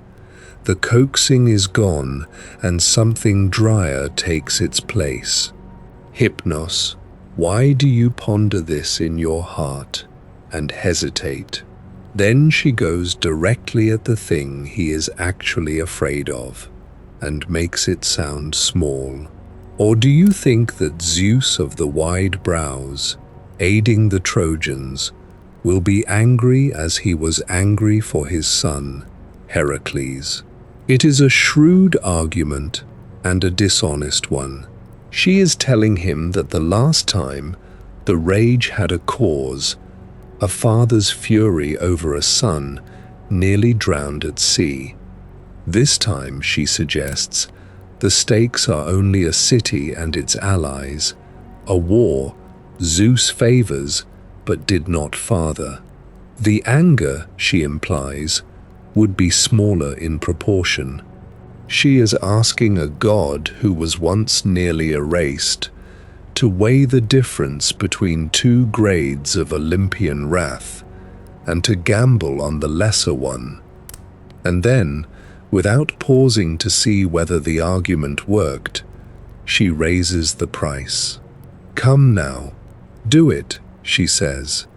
The coaxing is gone, and something drier takes its place. Hypnos, why do you ponder this in your heart and hesitate? Then she goes directly at the thing he is actually afraid of, and makes it sound small. Or do you think that Zeus of the wide brows, aiding the Trojans, will be angry as he was angry for his son, Heracles? It is a shrewd argument and a dishonest one. She is telling him that the last time the rage had a cause, a father's fury over a son nearly drowned at sea. This time, she suggests, the stakes are only a city and its allies, a war Zeus favors but did not father. The anger, she implies, would be smaller in proportion. She is asking a god who was once nearly erased to weigh the difference between two grades of Olympian wrath and to gamble on the lesser one. And then, without pausing to see whether the argument worked, she raises the price. "Come now, do it," she says,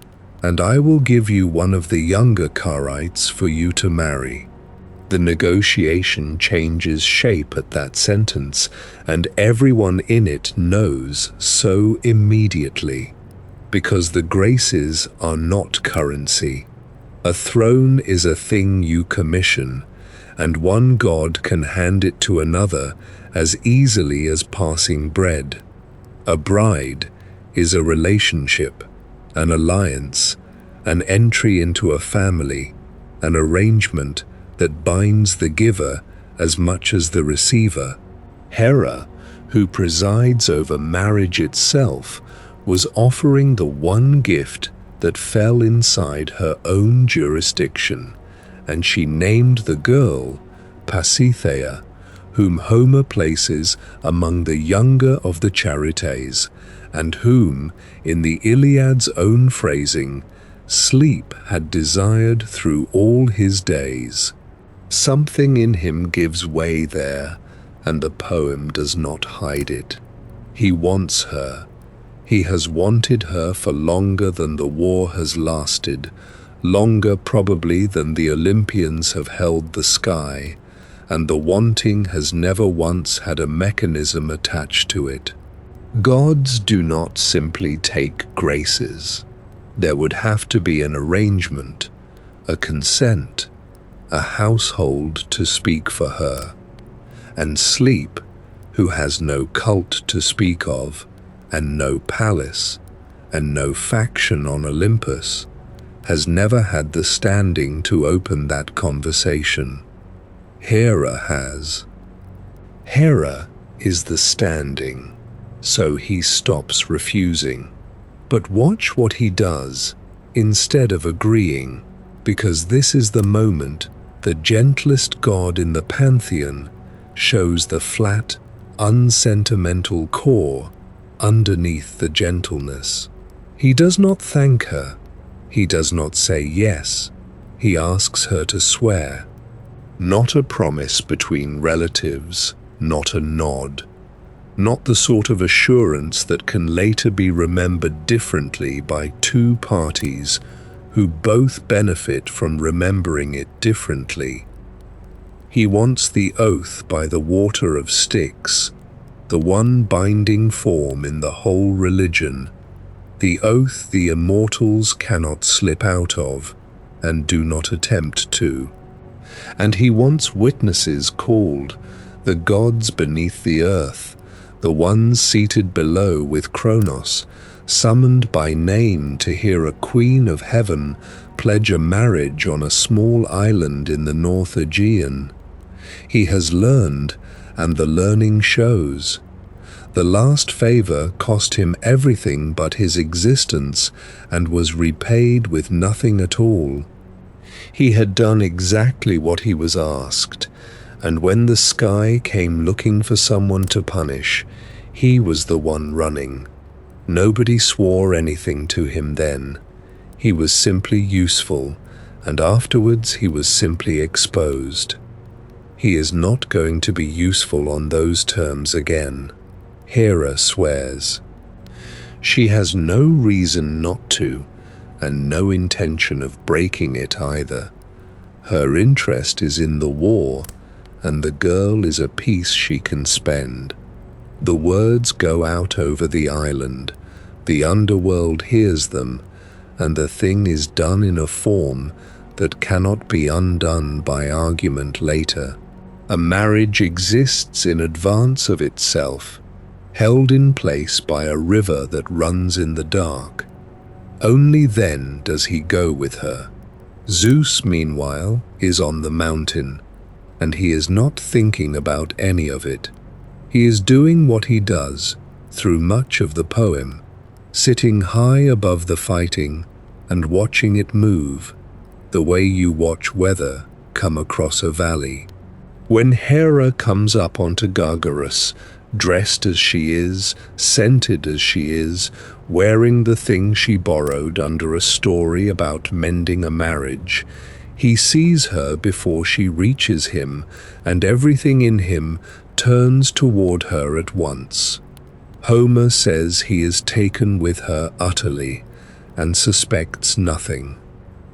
"and I will give you one of the younger Carites for you to marry." The negotiation changes shape at that sentence, and everyone in it knows so immediately. Because the graces are not currency. A throne is a thing you commission, and one god can hand it to another as easily as passing bread. A bride is a relationship, an alliance, an entry into a family, an arrangement that binds the giver as much as the receiver. Hera, who presides over marriage itself, was offering the one gift that fell inside her own jurisdiction, and she named the girl Pasithea, whom Homer places among the younger of the Charites, and whom, in the Iliad's own phrasing, sleep had desired through all his days. Something in him gives way there, and the poem does not hide it. He wants her. He has wanted her for longer than the war has lasted, longer probably than the Olympians have held the sky, and the wanting has never once had a mechanism attached to it. Gods do not simply take graces. There would have to be an arrangement, a consent, a household to speak for her. And Sleep, who has no cult to speak of, and no palace, and no faction on Olympus, has never had the standing to open that conversation. Hera has. Hera is the standing, so he stops refusing. But watch what he does, instead of agreeing, because this is the moment the gentlest god in the pantheon shows the flat, unsentimental core underneath the gentleness. He does not thank her. He does not say yes. He asks her to swear. Not a promise between relatives, not a nod. Not the sort of assurance that can later be remembered differently by two parties who both benefit from remembering it differently. He wants the oath by the water of Styx, the one binding form in the whole religion, the oath the immortals cannot slip out of and do not attempt to. And he wants witnesses called the gods beneath the earth, the ones seated below with Kronos, summoned by name to hear a queen of heaven pledge a marriage on a small island in the North Aegean. He has learned, and the learning shows. The last favor cost him everything but his existence and was repaid with nothing at all. He had done exactly what he was asked, and when the sky came looking for someone to punish, he was the one running. Nobody swore anything to him then. He was simply useful, and afterwards he was simply exposed. He is not going to be useful on those terms again. Hera swears. She has no reason not to, and no intention of breaking it either. Her interest is in the war, and the girl is a piece she can spend. The words go out over the island, the underworld hears them, and the thing is done in a form that cannot be undone by argument later. A marriage exists in advance of itself, held in place by a river that runs in the dark. Only then does he go with her. Zeus, meanwhile, is on the mountain, and he is not thinking about any of it. He is doing what he does through much of the poem, sitting high above the fighting and watching it move, the way you watch weather come across a valley. When Hera comes up onto Gargarus, dressed as she is, scented as she is, wearing the thing she borrowed under a story about mending a marriage, he sees her before she reaches him, and everything in him turns toward her at once. Homer says he is taken with her utterly, and suspects nothing.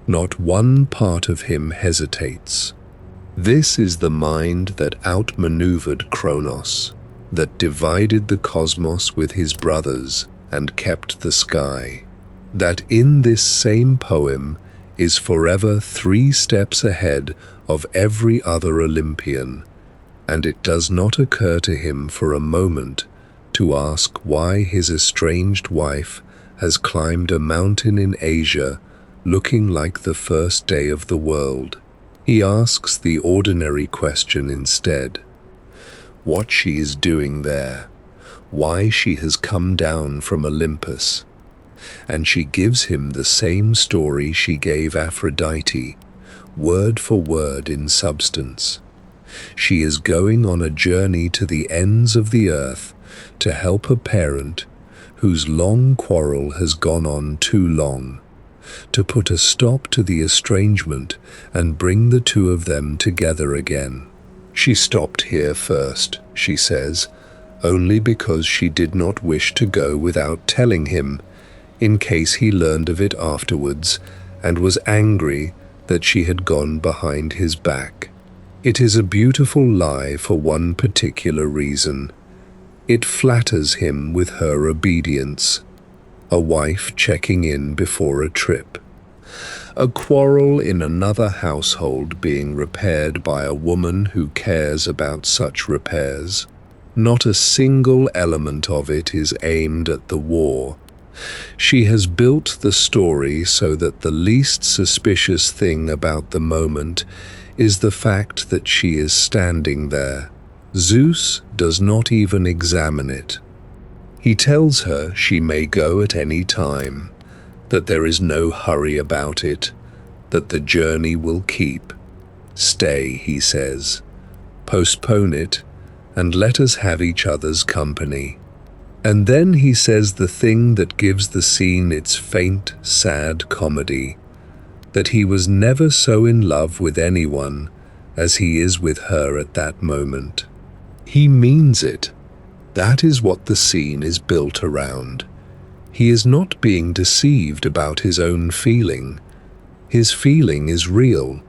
Not one part of him hesitates. This is the mind that outmaneuvered Kronos, that divided the cosmos with his brothers and kept the sky, that in this same poem is forever 3 steps ahead of every other Olympian, and it does not occur to him for a moment to ask why his estranged wife has climbed a mountain in Asia looking like the first day of the world. He asks the ordinary question instead: what she is doing there, why she has come down from Olympus. And she gives him the same story she gave Aphrodite, word for word in substance. She is going on a journey to the ends of the earth to help a parent whose long quarrel has gone on too long, to put a stop to the estrangement and bring the 2 of them together again. She stopped here first, she says, only because she did not wish to go without telling him, in case he learned of it afterwards and was angry that she had gone behind his back. It is a beautiful lie for one particular reason. It flatters him with her obedience, a wife checking in before a trip. A quarrel in another household being repaired by a woman who cares about such repairs. Not a single element of it is aimed at the war. She has built the story so that the least suspicious thing about the moment is the fact that she is standing there. Zeus does not even examine it. He tells her she may go at any time, that there is no hurry about it, that the journey will keep. Stay, he says. Postpone it, and let us have each other's company. And then he says the thing that gives the scene its faint, sad comedy, that he was never so in love with anyone as he is with her at that moment. He means it. That is what the scene is built around. He is not being deceived about his own feeling. His feeling is real,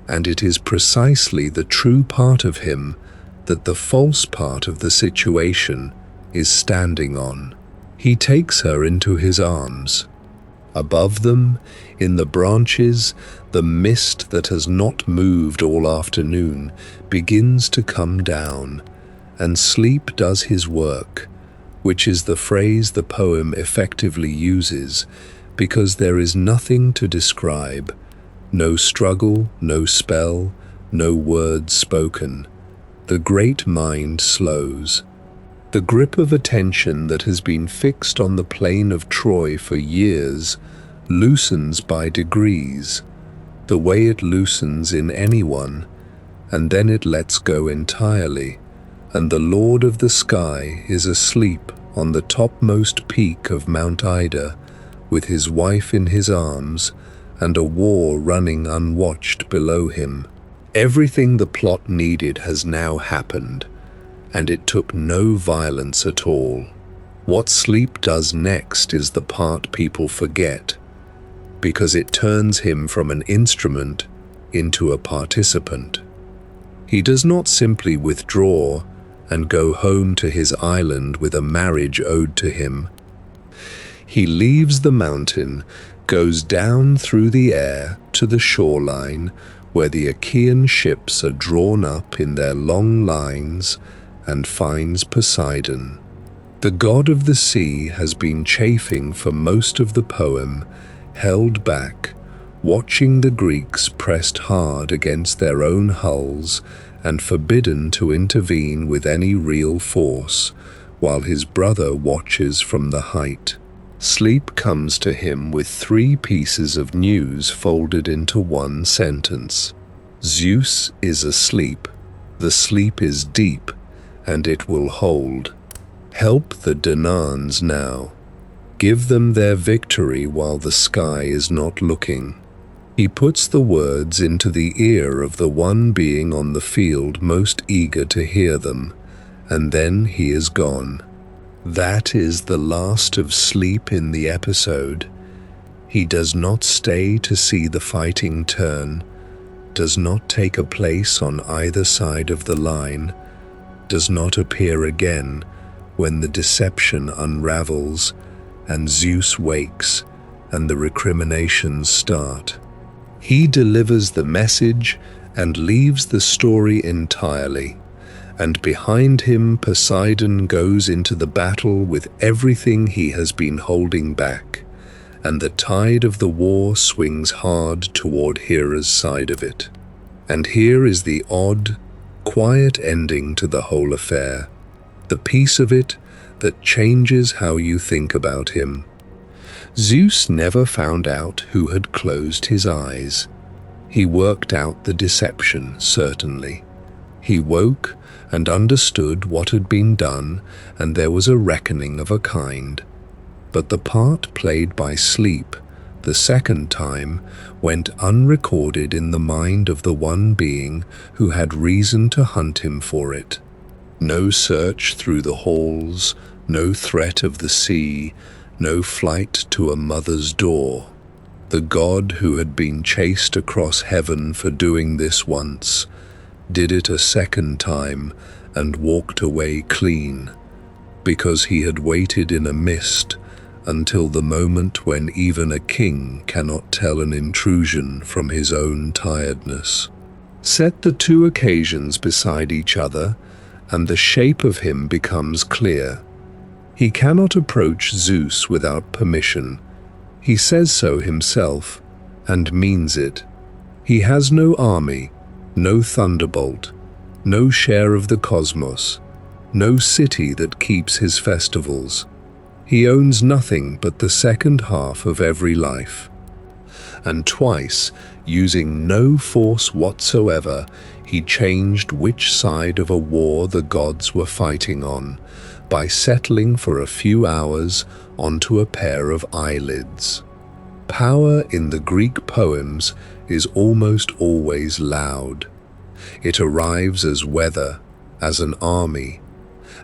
and it is precisely the true part of him that the false part of the situation is standing on. He takes her into his arms. Above them, in the branches, the mist that has not moved all afternoon begins to come down, and sleep does his work, which is the phrase the poem effectively uses, because there is nothing to describe, no struggle, no spell, no words spoken. The great mind slows. The grip of attention that has been fixed on the plain of Troy for years loosens by degrees. the way it loosens in anyone, and then it lets go entirely, and the Lord of the Sky is asleep on the topmost peak of Mount Ida, with his wife in his arms and a war running unwatched below him. Everything the plot needed has now happened, and it took no violence at all. What sleep does next is the part people forget, because it turns him from an instrument into a participant. He does not simply withdraw and go home to his island with a marriage owed to him. He leaves the mountain, goes down through the air to the shoreline, where the Achaean ships are drawn up in their long lines, and finds Poseidon. The god of the sea has been chafing for most of the poem, held back, watching the Greeks pressed hard against their own hulls and forbidden to intervene with any real force, while his brother watches from the height. Sleep comes to him with 3 pieces of news folded into one sentence. Zeus is asleep, the sleep is deep, and it will hold. Help the Danaans now. Give them their victory while the sky is not looking. He puts the words into the ear of the one being on the field most eager to hear them, and then he is gone. That is the last of Sleep in the episode. He does not stay to see the fighting turn, does not take a place on either side of the line, does not appear again when the deception unravels and Zeus wakes and the recriminations start. He delivers the message and leaves the story entirely, and behind him Poseidon goes into the battle with everything he has been holding back, and the tide of the war swings hard toward Hera's side of it. And here is the odd, quiet ending to the whole affair, the piece of it that changes how you think about him. Zeus never found out who had closed his eyes. He worked out the deception, certainly. He woke and understood what had been done, and there was a reckoning of a kind. But the part played by Sleep, the second time, went unrecorded in the mind of the one being who had reason to hunt him for it. No search through the halls, no threat of the sea, no flight to a mother's door. The god who had been chased across heaven for doing this once, did it a second time and walked away clean, because he had waited in a mist until the moment when even a king cannot tell an intrusion from his own tiredness. Set the 2 occasions beside each other, and the shape of him becomes clear. He cannot approach Zeus without permission. He says so himself, and means it. He has no army, no thunderbolt, no share of the cosmos, no city that keeps his festivals. He owns nothing but the second half of every life. And twice, using no force whatsoever, he changed which side of a war the gods were fighting on, by settling for a few hours onto a pair of eyelids. Power in the Greek poems is almost always loud. It arrives as weather, as an army,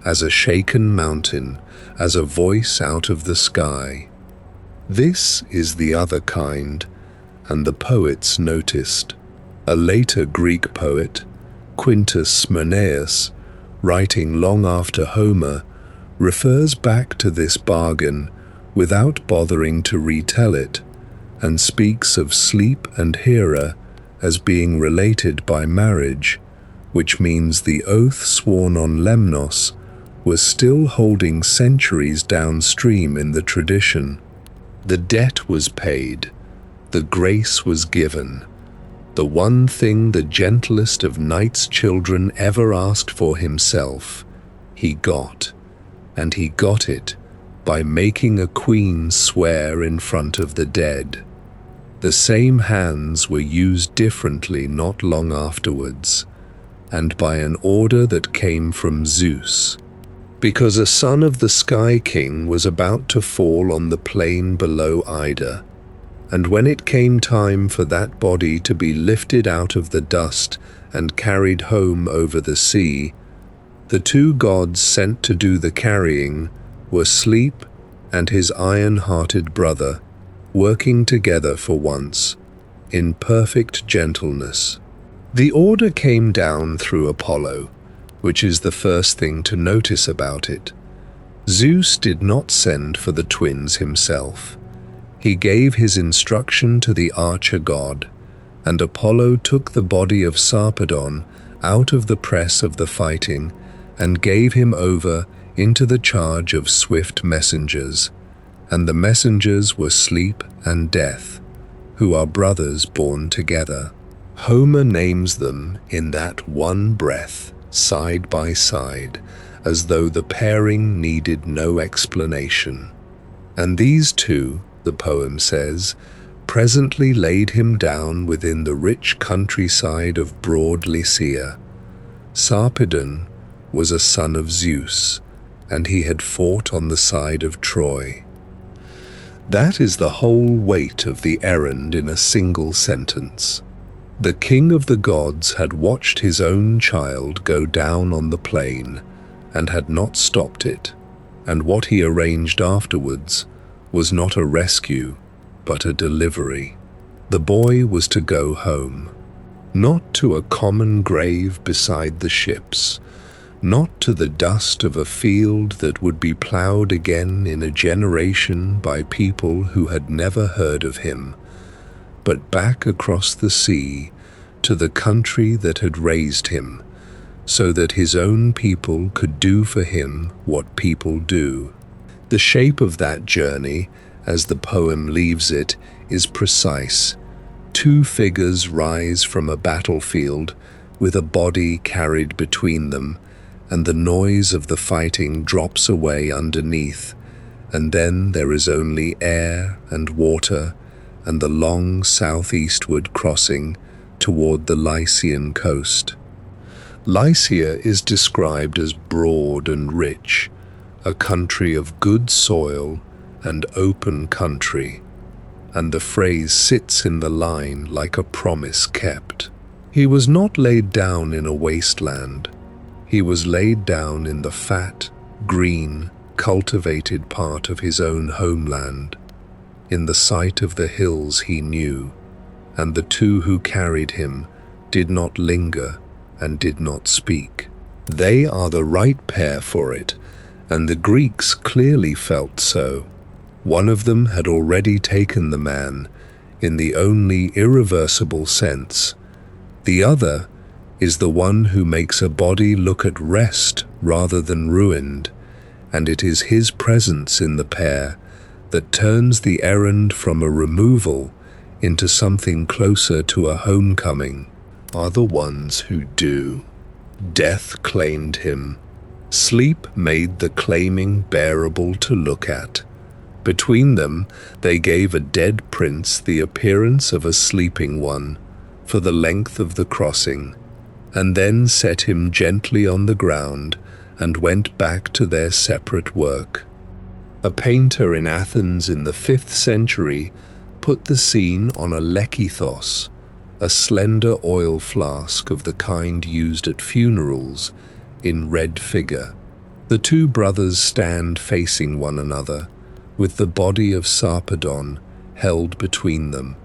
as a shaken mountain, as a voice out of the sky. This is the other kind, and the poets noticed. A later Greek poet, Quintus Smyrnaeus, writing long after Homer, refers back to this bargain without bothering to retell it, and speaks of Sleep and Hera as being related by marriage, which means the oath sworn on Lemnos was still holding centuries downstream in the tradition. The debt was paid, the grace was given, the one thing the gentlest of night's children ever asked for himself, he got, and he got it by making a queen swear in front of the dead. The same hands were used differently not long afterwards, and by an order that came from Zeus, because a son of the Sky King was about to fall on the plain below Ida, and when it came time for that body to be lifted out of the dust and carried home over the sea, the two gods sent to do the carrying were Sleep and his iron-hearted brother, working together for once, in perfect gentleness. The order came down through Apollo, which is the first thing to notice about it. Zeus did not send for the twins himself. He gave his instruction to the archer god, and Apollo took the body of Sarpedon out of the press of the fighting and gave him over into the charge of swift messengers, and the messengers were Sleep and Death, who are brothers born together. Homer names them in that one breath, side by side, as though the pairing needed no explanation. And these two, the poem says, presently laid him down within the rich countryside of broad Lycia. Sarpedon was a son of Zeus, and he had fought on the side of Troy. That is the whole weight of the Errand in a single sentence. The king of the gods had watched his own child go down on the plain and had not stopped it, and what he arranged afterwards was not a rescue, but a delivery. The boy was to go home, not to a common grave beside the ships, not to the dust of a field that would be ploughed again in a generation by people who had never heard of him, but back across the sea to the country that had raised him, so that his own people could do for him what people do. The shape of that journey, as the poem leaves it, is precise. Two figures rise from a battlefield with a body carried between them, and the noise of the fighting drops away underneath, and then there is only air and water and the long southeastward crossing toward the Lycian coast. Lycia is described as broad and rich, a country of good soil and open country, and the phrase sits in the line like a promise kept. He was not laid down in a wasteland. He was laid down in the fat, green, cultivated part of his own homeland, in the sight of the hills he knew, and the two who carried him did not linger and did not speak. They are the right pair for it, and the Greeks clearly felt so. One of them had already taken the man, in the only irreversible sense. The other is the one who makes a body look at rest rather than ruined, and it is his presence in the pair that turns the errand from a removal into something closer to a homecoming. Are the ones who do. Death claimed him. Sleep made the claiming bearable to look at. Between them, they gave a dead prince the appearance of a sleeping one for the length of the crossing, and then set him gently on the ground and went back to their separate work. A painter in Athens in the 5th century put the scene on a lekithos, a slender oil flask of the kind used at funerals, in red figure. The two brothers stand facing one another, with the body of Sarpedon held between them,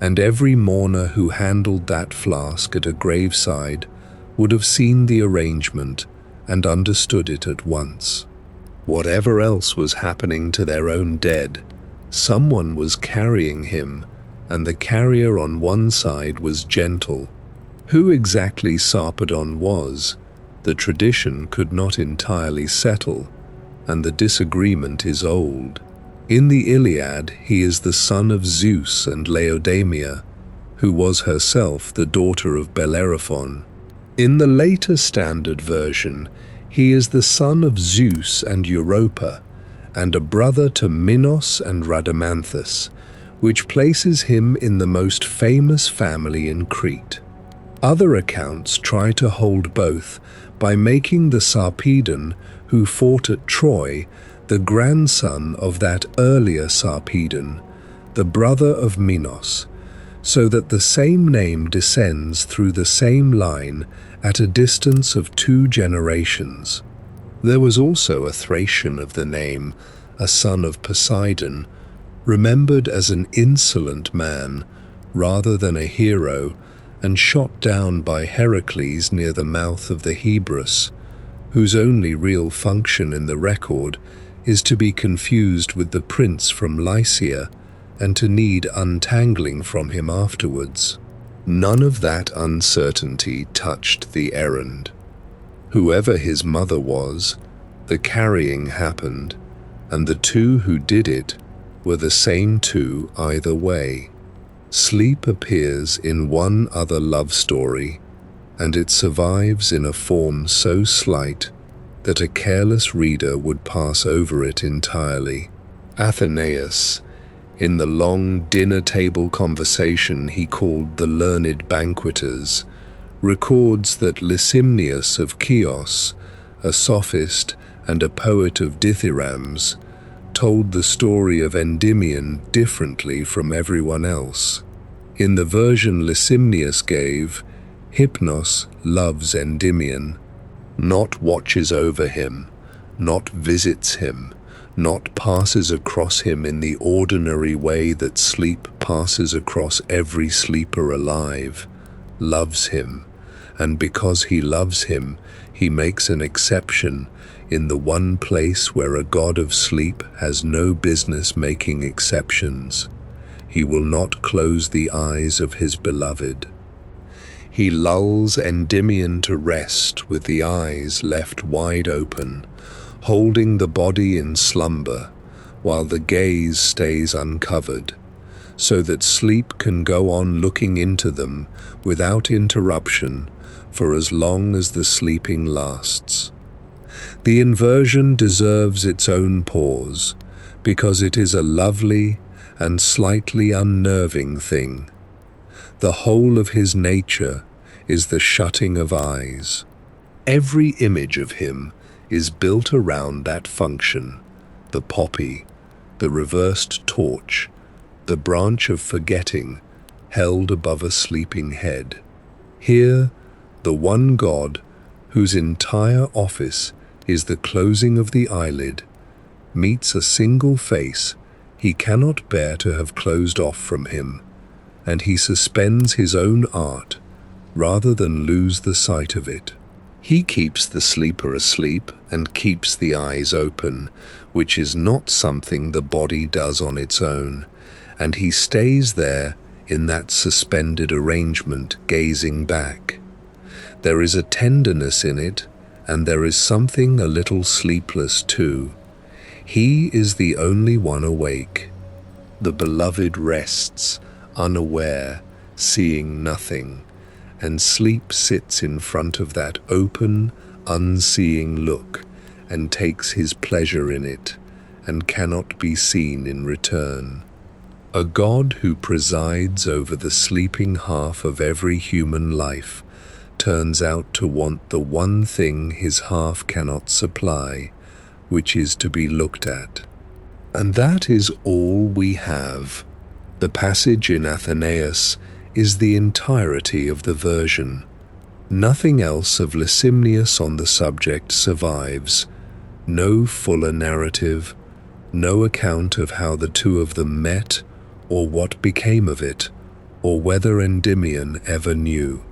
and every mourner who handled that flask at a graveside would have seen the arrangement and understood it at once. Whatever else was happening to their own dead, someone was carrying him, and the carrier on one side was gentle. Who exactly Sarpedon was, the tradition could not entirely settle, and the disagreement is old. In the Iliad, he is the son of Zeus and Laodamia, who was herself the daughter of Bellerophon. In the later standard version, he is the son of Zeus and Europa, and a brother to Minos and Rhadamanthus, which places him in the most famous family in Crete. Other accounts try to hold both by making the Sarpedon who fought at Troy the grandson of that earlier Sarpedon, the brother of Minos, so that the same name descends through the same line at a distance of 2 generations. There was also a Thracian of the name, a son of Poseidon, remembered as an insolent man rather than a hero, and shot down by Heracles near the mouth of the Hebrus, whose only real function in the record is to be confused with the prince from Lycia and to need untangling from him afterwards. None of that uncertainty touched the Errand. Whoever his mother was, the carrying happened, and the two who did it were the same two either way. Sleep appears in one other love story, and it survives in a form so slight that a careless reader would pass over it entirely. Athenaeus, in the long dinner-table conversation he called the Learned Banqueters, records that Lysimnius of Chios, a sophist and a poet of dithyrambs, told the story of Endymion differently from everyone else. In the version Lysimnius gave, Hypnos loves Endymion, not watches over him, not visits him, not passes across him in the ordinary way that sleep passes across every sleeper alive, loves him, and because he loves him, he makes an exception in the one place where a god of sleep has no business making exceptions. He will not close the eyes of his beloved. He lulls Endymion to rest with the eyes left wide open, holding the body in slumber while the gaze stays uncovered, so that sleep can go on looking into them without interruption for as long as the sleeping lasts. The inversion deserves its own pause, because it is a lovely and slightly unnerving thing. The whole of his nature is the shutting of eyes. Every image of him is built around that function: the poppy, the reversed torch, the branch of forgetting held above a sleeping head. Here, the one god, whose entire office is the closing of the eyelid, meets a single face he cannot bear to have closed off from him, and he suspends his own art rather than lose the sight of it. He keeps the sleeper asleep and keeps the eyes open, which is not something the body does on its own, and he stays there in that suspended arrangement, gazing back. There is a tenderness in it, and there is something a little sleepless too. He is the only one awake. The beloved rests, unaware, seeing nothing, and sleep sits in front of that open, unseeing look and takes his pleasure in it, and cannot be seen in return. A god who presides over the sleeping half of every human life turns out to want the one thing his half cannot supply, which is to be looked at. And that is all we have. The passage in Athenaeus is the entirety of the version. Nothing else of Lysimnius on the subject survives. No fuller narrative, no account of how the two of them met, or what became of it, or whether Endymion ever knew.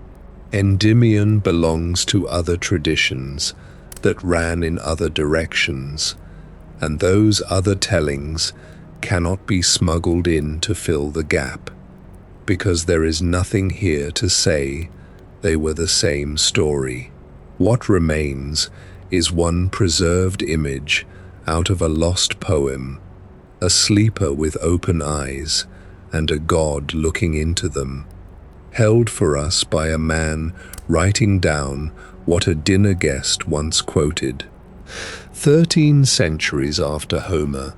Endymion belongs to other traditions that ran in other directions, and those other tellings cannot be smuggled in to fill the gap, because there is nothing here to say they were the same story. What remains is one preserved image out of a lost poem, a sleeper with open eyes and a god looking into them, held for us by a man writing down what a dinner guest once quoted. 13 centuries after Homer,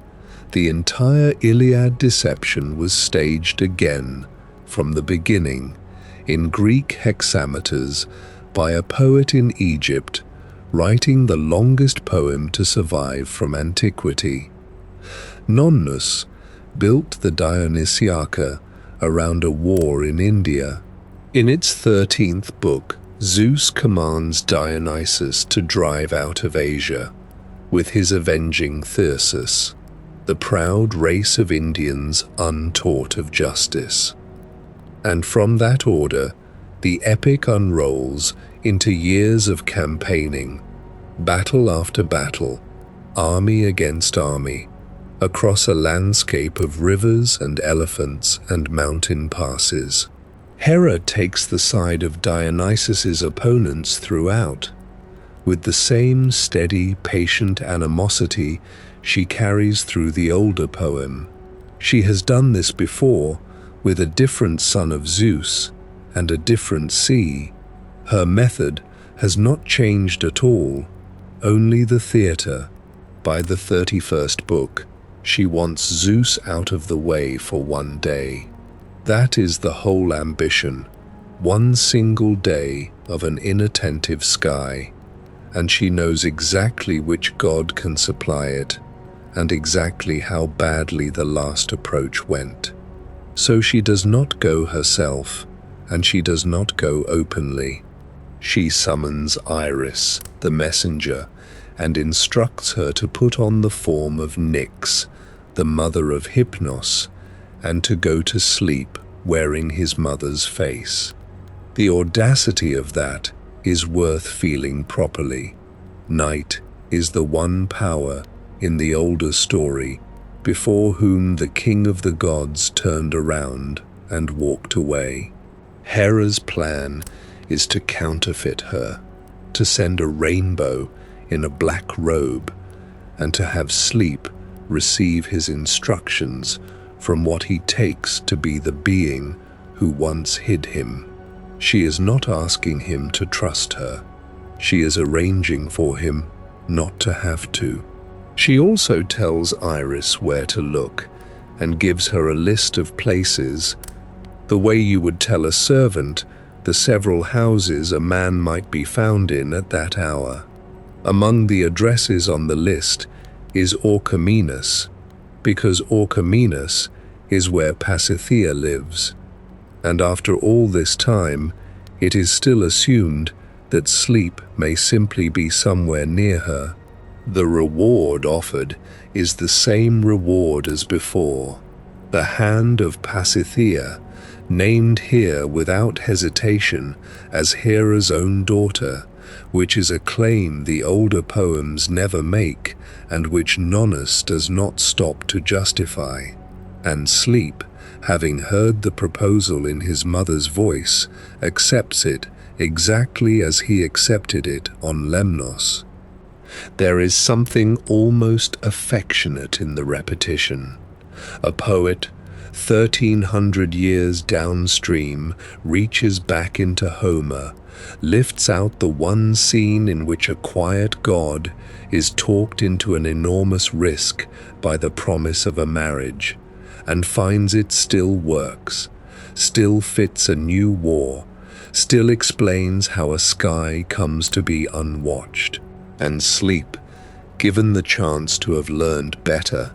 The entire Iliad deception was staged again, from the beginning, in Greek hexameters, by a poet in Egypt, writing the longest poem to survive from antiquity. Somnus built the Dionysiaca around a war in India. In its 13th book, Zeus commands Dionysus to drive out of Asia, with his avenging Thyrsus, the proud race of Indians untaught of justice. And from that order, the epic unrolls into years of campaigning, battle after battle, army against army, across a landscape of rivers and elephants and mountain passes. Hera takes the side of Dionysus's opponents throughout, with the same steady, patient animosity she carries through the older poem. She has done this before, with a different son of Zeus and a different sea. Her method has not changed at all, only the theatre. By the 31st book, she wants Zeus out of the way for one day. That is the whole ambition, one single day of an inattentive sky, and she knows exactly which god can supply it, and exactly how badly the last approach went. So she does not go herself, and she does not go openly. She summons Iris, the messenger, and instructs her to put on the form of Nyx, the mother of Hypnos, and to go to sleep wearing his mother's face. The audacity of that is worth feeling properly. Night is the one power in the older story before whom the king of the gods turned around and walked away. Hera's plan is to counterfeit her, to send a rainbow in a black robe, and to have Sleep receive his instructions from what he takes to be the being who once hid him. She is not asking him to trust her. She is arranging for him not to have to. She also tells Iris where to look and gives her a list of places, the way you would tell a servant the several houses a man might be found in at that hour. Among the addresses on the list is Orchomenus, because Orchomenus is where Pasithea lives. And after all this time, it is still assumed that Sleep may simply be somewhere near her. The reward offered is the same reward as before. The hand of Pasithea, named here without hesitation as Hera's own daughter, which is a claim the older poems never make and which Somnus does not stop to justify. And Sleep, having heard the proposal in his mother's voice, accepts it exactly as he accepted it on Lemnos. There is something almost affectionate in the repetition. A poet, 1,300 years downstream, reaches back into Homer, lifts out the one scene in which a quiet god is talked into an enormous risk by the promise of a marriage, and finds it still works, still fits a new war, still explains how a sky comes to be unwatched. And Sleep, given the chance to have learned better,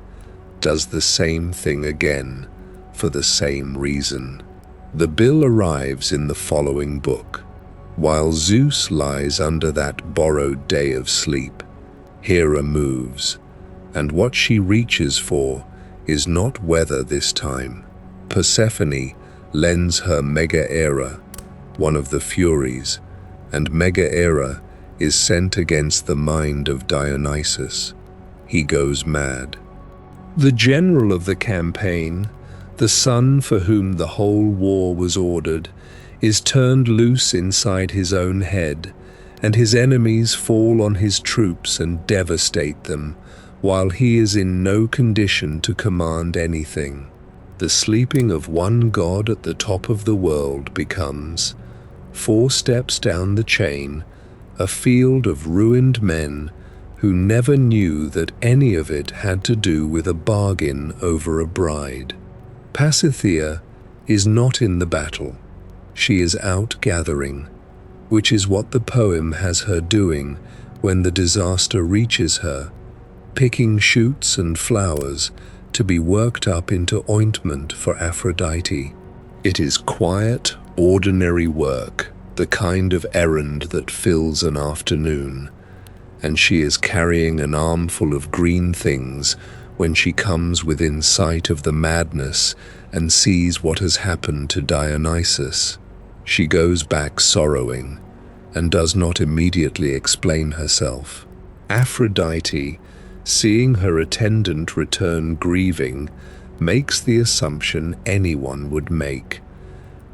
does the same thing again, for the same reason. The bill arrives in the following book. While Zeus lies under that borrowed day of sleep, Hera moves, and what she reaches for is not weather this time. Persephone lends her Megaera, one of the Furies, and Megaera is sent against the mind of Dionysus. He goes mad. The general of the campaign, the son for whom the whole war was ordered, is turned loose inside his own head, and his enemies fall on his troops and devastate them, while he is in no condition to command anything. The sleeping of one god at the top of the world becomes, 4 steps down the chain, a field of ruined men who never knew that any of it had to do with a bargain over a bride. Pasithea is not in the battle. She is out gathering, which is what the poem has her doing when the disaster reaches her, picking shoots and flowers to be worked up into ointment for Aphrodite. It is quiet, ordinary work, the kind of errand that fills an afternoon, and she is carrying an armful of green things when she comes within sight of the madness and sees what has happened to Dionysus. She goes back sorrowing and does not immediately explain herself. Aphrodite, seeing her attendant return grieving, makes the assumption anyone would make.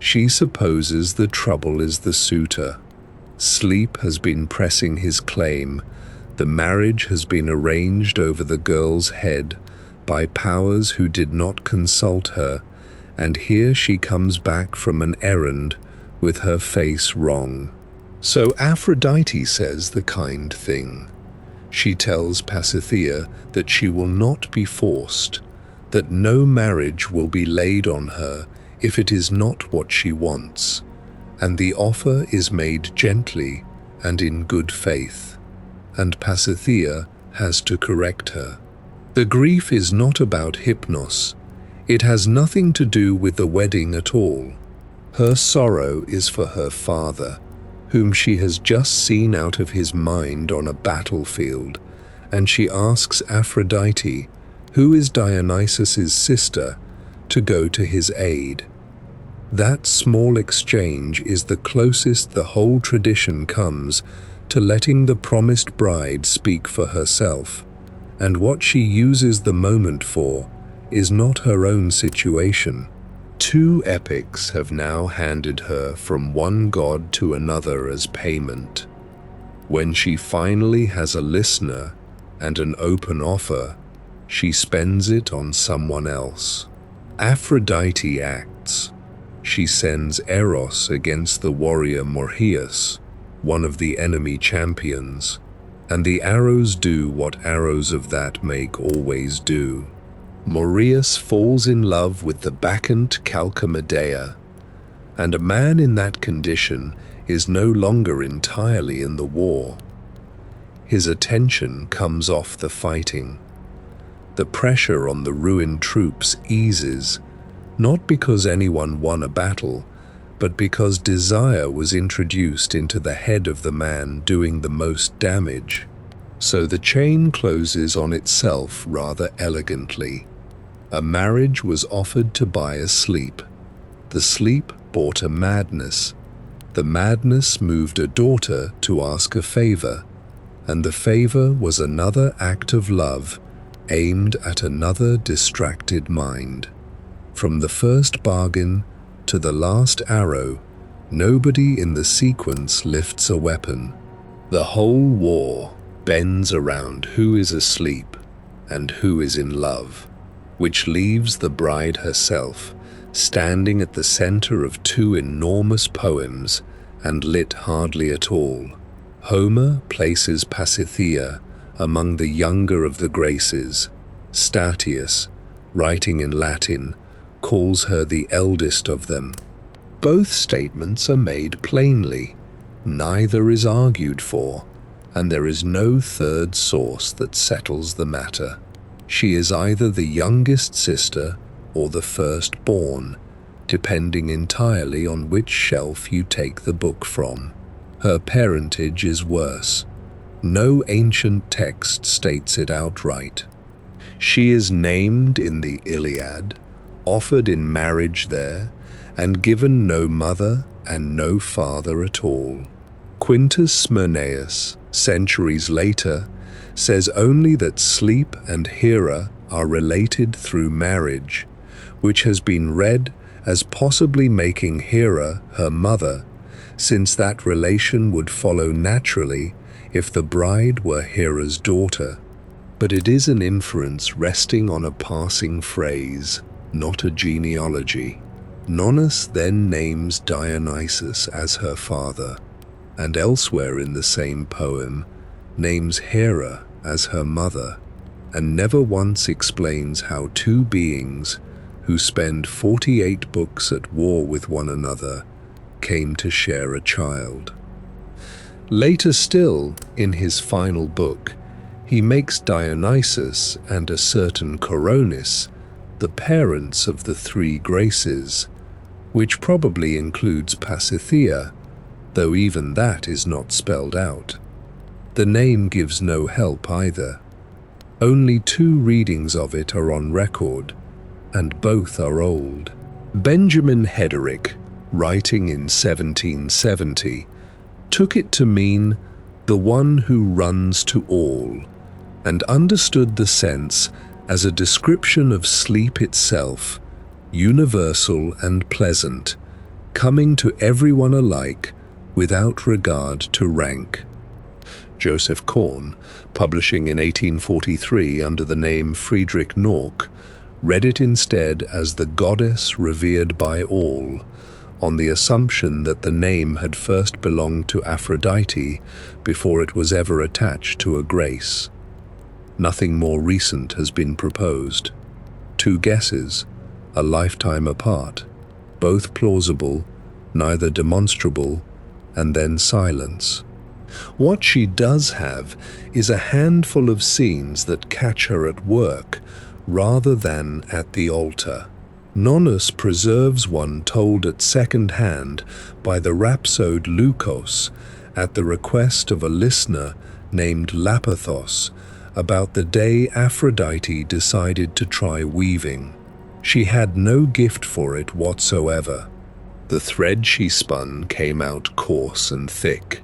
She supposes the trouble is the suitor. Sleep has been pressing his claim. The marriage has been arranged over the girl's head by powers who did not consult her, and here she comes back from an errand with her face wrong. So Aphrodite says the kind thing. She tells Pasithea that she will not be forced, that no marriage will be laid on her if it is not what she wants, and the offer is made gently and in good faith, and Pasithea has to correct her. The grief is not about Hypnos. It has nothing to do with the wedding at all. Her sorrow is for her father, whom she has just seen out of his mind on a battlefield, and she asks Aphrodite, who is Dionysus's sister, to go to his aid. That small exchange is the closest the whole tradition comes to letting the promised bride speak for herself, and what she uses the moment for is not her own situation. Two epics have now handed her from one god to another as payment. When she finally has a listener and an open offer, she spends it on someone else. Aphrodite acts. She sends Eros against the warrior Morpheus, one of the enemy champions, and the arrows do what arrows of that make always do. Morpheus falls in love with the Bacchant Calcomedea, and a man in that condition is no longer entirely in the war. His attention comes off the fighting. The pressure on the ruined troops eases, not because anyone won a battle, but because desire was introduced into the head of the man doing the most damage. So the chain closes on itself rather elegantly. A marriage was offered to buy a sleep. The sleep bought a madness. The madness moved a daughter to ask a favor, and the favor was another act of love aimed at another distracted mind. From the first bargain to the last arrow, nobody in the sequence lifts a weapon. The whole war bends around who is asleep and who is in love, which leaves the bride herself standing at the center of two enormous poems and lit hardly at all. Homer places Pasithea among the younger of the Graces. Statius, writing in Latin, calls her the eldest of them. Both statements are made plainly. Neither is argued for, and there is no third source that settles the matter. She is either the youngest sister or the firstborn, depending entirely on which shelf you take the book from. Her parentage is worse. No ancient text states it outright. She is named in the Iliad, offered in marriage there, and given no mother and no father at all. Quintus Smyrnaeus, centuries later, says only that Sleep and Hera are related through marriage, which has been read as possibly making Hera her mother, since that relation would follow naturally if the bride were Hera's daughter. But it is an inference resting on a passing phrase, not a genealogy. Nonnus then names Dionysus as her father, and elsewhere in the same poem names Hera as her mother, and never once explains how two beings who spend 48 books at war with one another came to share a child. Later still, in his final book, he makes Dionysus and a certain Coronis the parents of the three Graces, which probably includes Pasithea, though even that is not spelled out. The name gives no help either. Only 2 readings of it are on record, and both are old. Benjamin Hederick, writing in 1770, took it to mean the one who runs to all, and understood the sense as a description of sleep itself, universal and pleasant, coming to everyone alike without regard to rank. Joseph Korn, publishing in 1843 under the name Friedrich Norck, read it instead as the goddess revered by all, on the assumption that the name had first belonged to Aphrodite before it was ever attached to a grace. Nothing more recent has been proposed. 2 guesses, a lifetime apart, both plausible, neither demonstrable, and then silence. What she does have is a handful of scenes that catch her at work rather than at the altar. Nonnus preserves one told at second hand by the rhapsode Lukos at the request of a listener named Lapithos about the day Aphrodite decided to try weaving. She had no gift for it whatsoever. The thread she spun came out coarse and thick.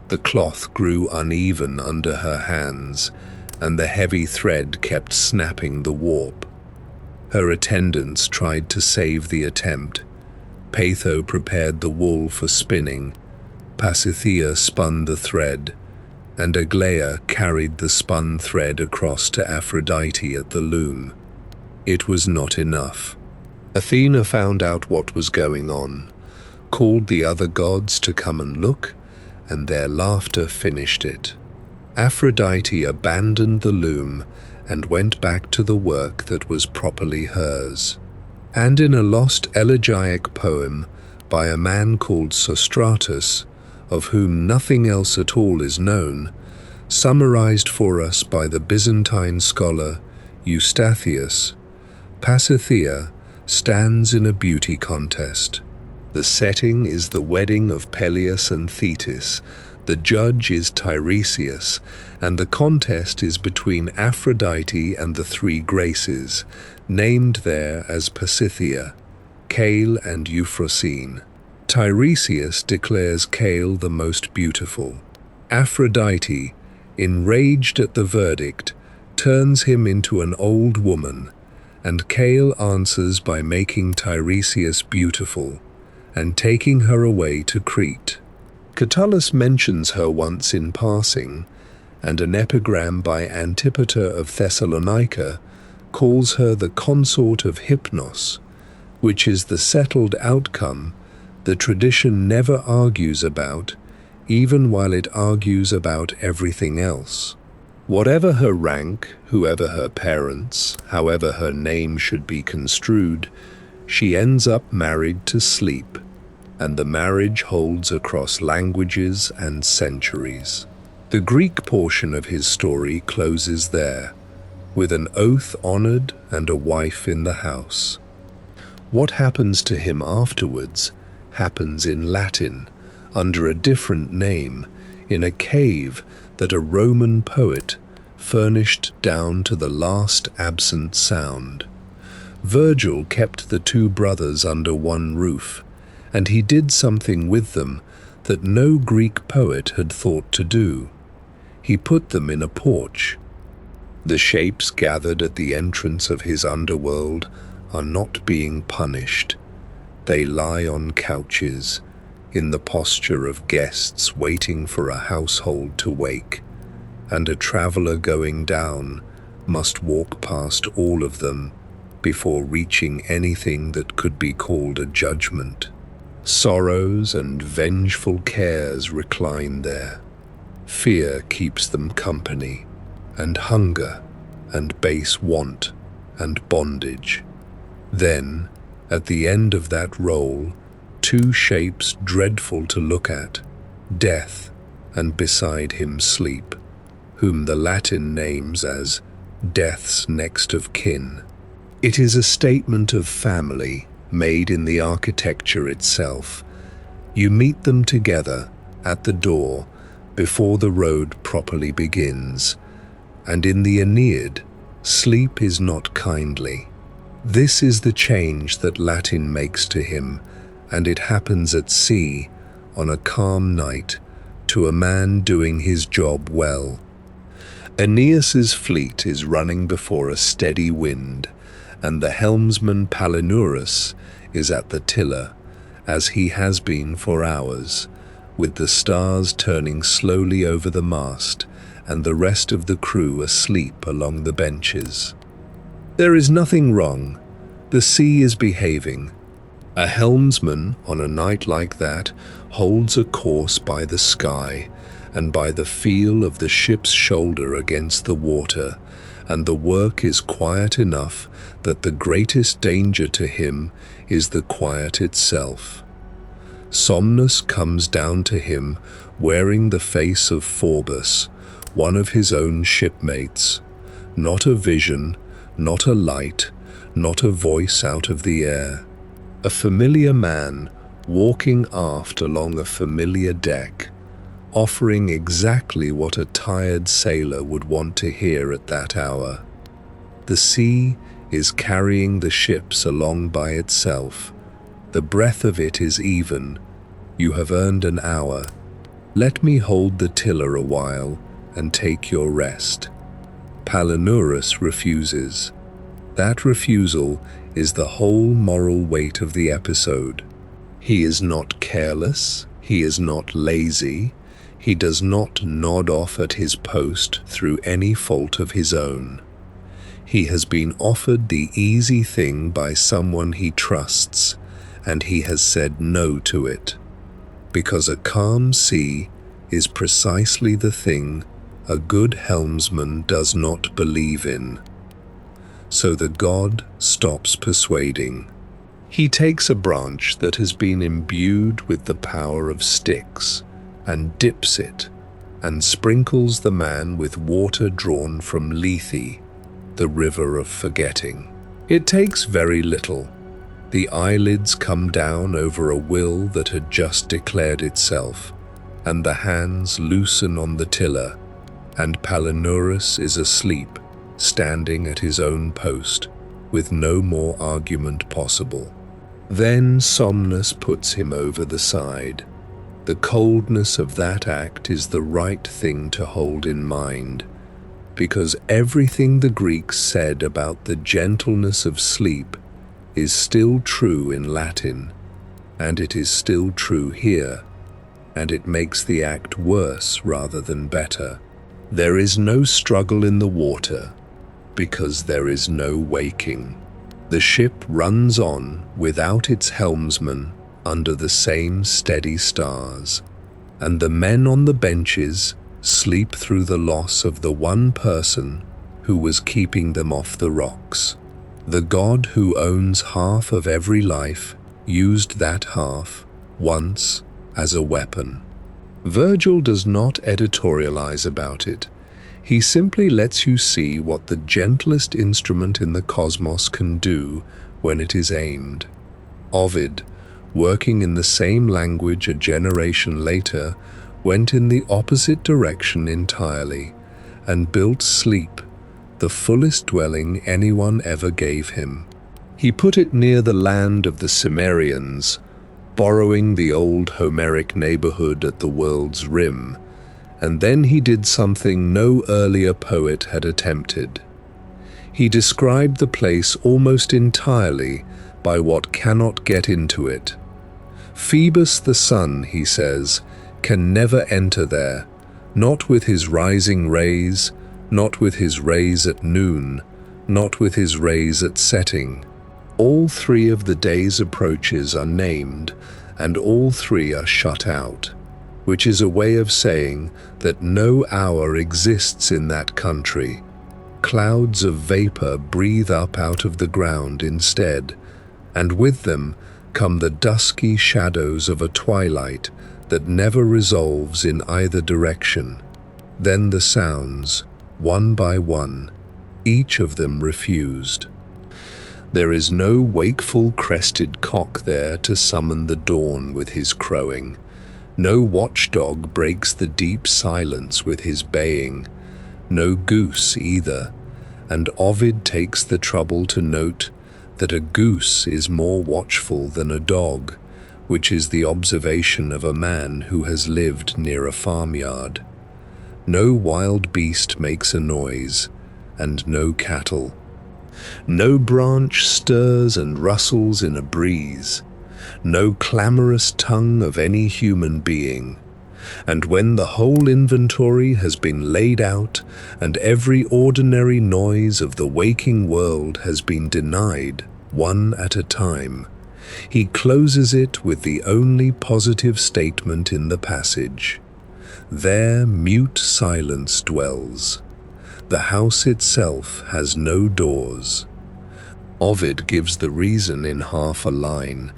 The cloth grew uneven under her hands, and the heavy thread kept snapping the warp. Her attendants tried to save the attempt. Peitho prepared the wool for spinning. Pasithea spun the thread, and Aglaia carried the spun thread across to Aphrodite at the loom. It was not enough. Athena found out what was going on, called the other gods to come and look, and their laughter finished it. Aphrodite abandoned the loom and went back to the work that was properly hers. And in a lost elegiac poem by a man called Sostratus, of whom nothing else at all is known, summarized for us by the Byzantine scholar Eustathius, Pasithea stands in a beauty contest. The setting is the wedding of Peleus and Thetis, the judge is Tiresias, and the contest is between Aphrodite and the 3 Graces, named there as Pasithea, Cale and Euphrosyne. Tiresias declares Cale the most beautiful. Aphrodite, enraged at the verdict, turns him into an old woman, and Cale answers by making Tiresias beautiful and taking her away to Crete. Catullus mentions her once in passing, and an epigram by Antipater of Thessalonica calls her the consort of Hypnos, which is the settled outcome the tradition never argues about, even while it argues about everything else. Whatever her rank, whoever her parents, however her name should be construed, she ends up married to sleep, and the marriage holds across languages and centuries. The Greek portion of his story closes there, with an oath honored and a wife in the house. What happens to him afterwards happens in Latin, under a different name, in a cave that a Roman poet furnished down to the last absent sound. Virgil kept the 2 brothers under one roof, and he did something with them that no Greek poet had thought to do. He put them in a porch. The shapes gathered at the entrance of his underworld are not being punished. They lie on couches, in the posture of guests waiting for a household to wake, and a traveler going down must walk past all of them before reaching anything that could be called a judgment. Sorrows and vengeful cares recline there. Fear keeps them company, and hunger, and base want, and bondage. Then, at the end of that roll, two shapes dreadful to look at, Death, and beside him Sleep, whom the Latin names as Death's next of kin. It is a statement of family made in the architecture itself. You meet them together at the door before the road properly begins, and in the Aeneid, Sleep is not kindly. This is the change that Latin makes to him, and it happens at sea, on a calm night, to a man doing his job well. Aeneas's fleet is running before a steady wind, and the helmsman Palinurus is at the tiller, as he has been for hours, with the stars turning slowly over the mast and the rest of the crew asleep along the benches. There is nothing wrong. The sea is behaving. A helmsman on a night like that holds a course by the sky and by the feel of the ship's shoulder against the water, and the work is quiet enough that the greatest danger to him is the quiet itself. Somnus comes down to him wearing the face of Phoebus, one of his own shipmates, not a vision, not a light, not a voice out of the air. A familiar man walking aft along a familiar deck, offering exactly what a tired sailor would want to hear at that hour. The sea is carrying the ships along by itself. The breath of it is even. You have earned an hour. Let me hold the tiller a while and take your rest. Palinurus refuses. That refusal is the whole moral weight of the episode. He is not careless, he is not lazy, he does not nod off at his post through any fault of his own. He has been offered the easy thing by someone he trusts, and he has said no to it, because a calm sea is precisely the thing a good helmsman does not believe in. So the god stops persuading. He takes a branch that has been imbued with the power of Styx and dips it, and sprinkles the man with water drawn from Lethe, the river of forgetting. It takes very little. The eyelids come down over a will that had just declared itself, and the hands loosen on the tiller, and Palinurus is asleep, standing at his own post, with no more argument possible. Then Somnus puts him over the side. The coldness of that act is the right thing to hold in mind, because everything the Greeks said about the gentleness of sleep is still true in Latin, and it is still true here, and it makes the act worse rather than better. There is no struggle in the water, because there is no waking. The ship runs on without its helmsman under the same steady stars, and the men on the benches sleep through the loss of the one person who was keeping them off the rocks. The god who owns half of every life used that half once as a weapon. Virgil does not editorialize about it. He simply lets you see what the gentlest instrument in the cosmos can do when it is aimed. Ovid, working in the same language a generation later, went in the opposite direction entirely and built Sleep, the fullest dwelling anyone ever gave him. He put it near the land of the Cimmerians, borrowing the old Homeric neighborhood at the world's rim, and then he did something no earlier poet had attempted. He described the place almost entirely by what cannot get into it. Phoebus the sun, he says, can never enter there, not with his rising rays, not with his rays at noon, not with his rays at setting. All three of the day's approaches are named, and all three are shut out. which is a way of saying that no hour exists in that country. Clouds of vapor breathe up out of the ground instead, and with them come the dusky shadows of a twilight that never resolves in either direction. Then the sounds, one by one, each of them refused. There is no wakeful crested cock there to summon the dawn with his crowing. No watchdog breaks the deep silence with his baying. No goose either, and Ovid takes the trouble to note that a goose is more watchful than a dog, which is the observation of a man who has lived near a farmyard. No wild beast makes a noise, and no cattle. No branch stirs and rustles in a breeze, no clamorous tongue of any human being. And when the whole inventory has been laid out and every ordinary noise of the waking world has been denied, one at a time, he closes it with the only positive statement in the passage. There mute silence dwells. The house itself has no doors. Ovid gives the reason in half a line,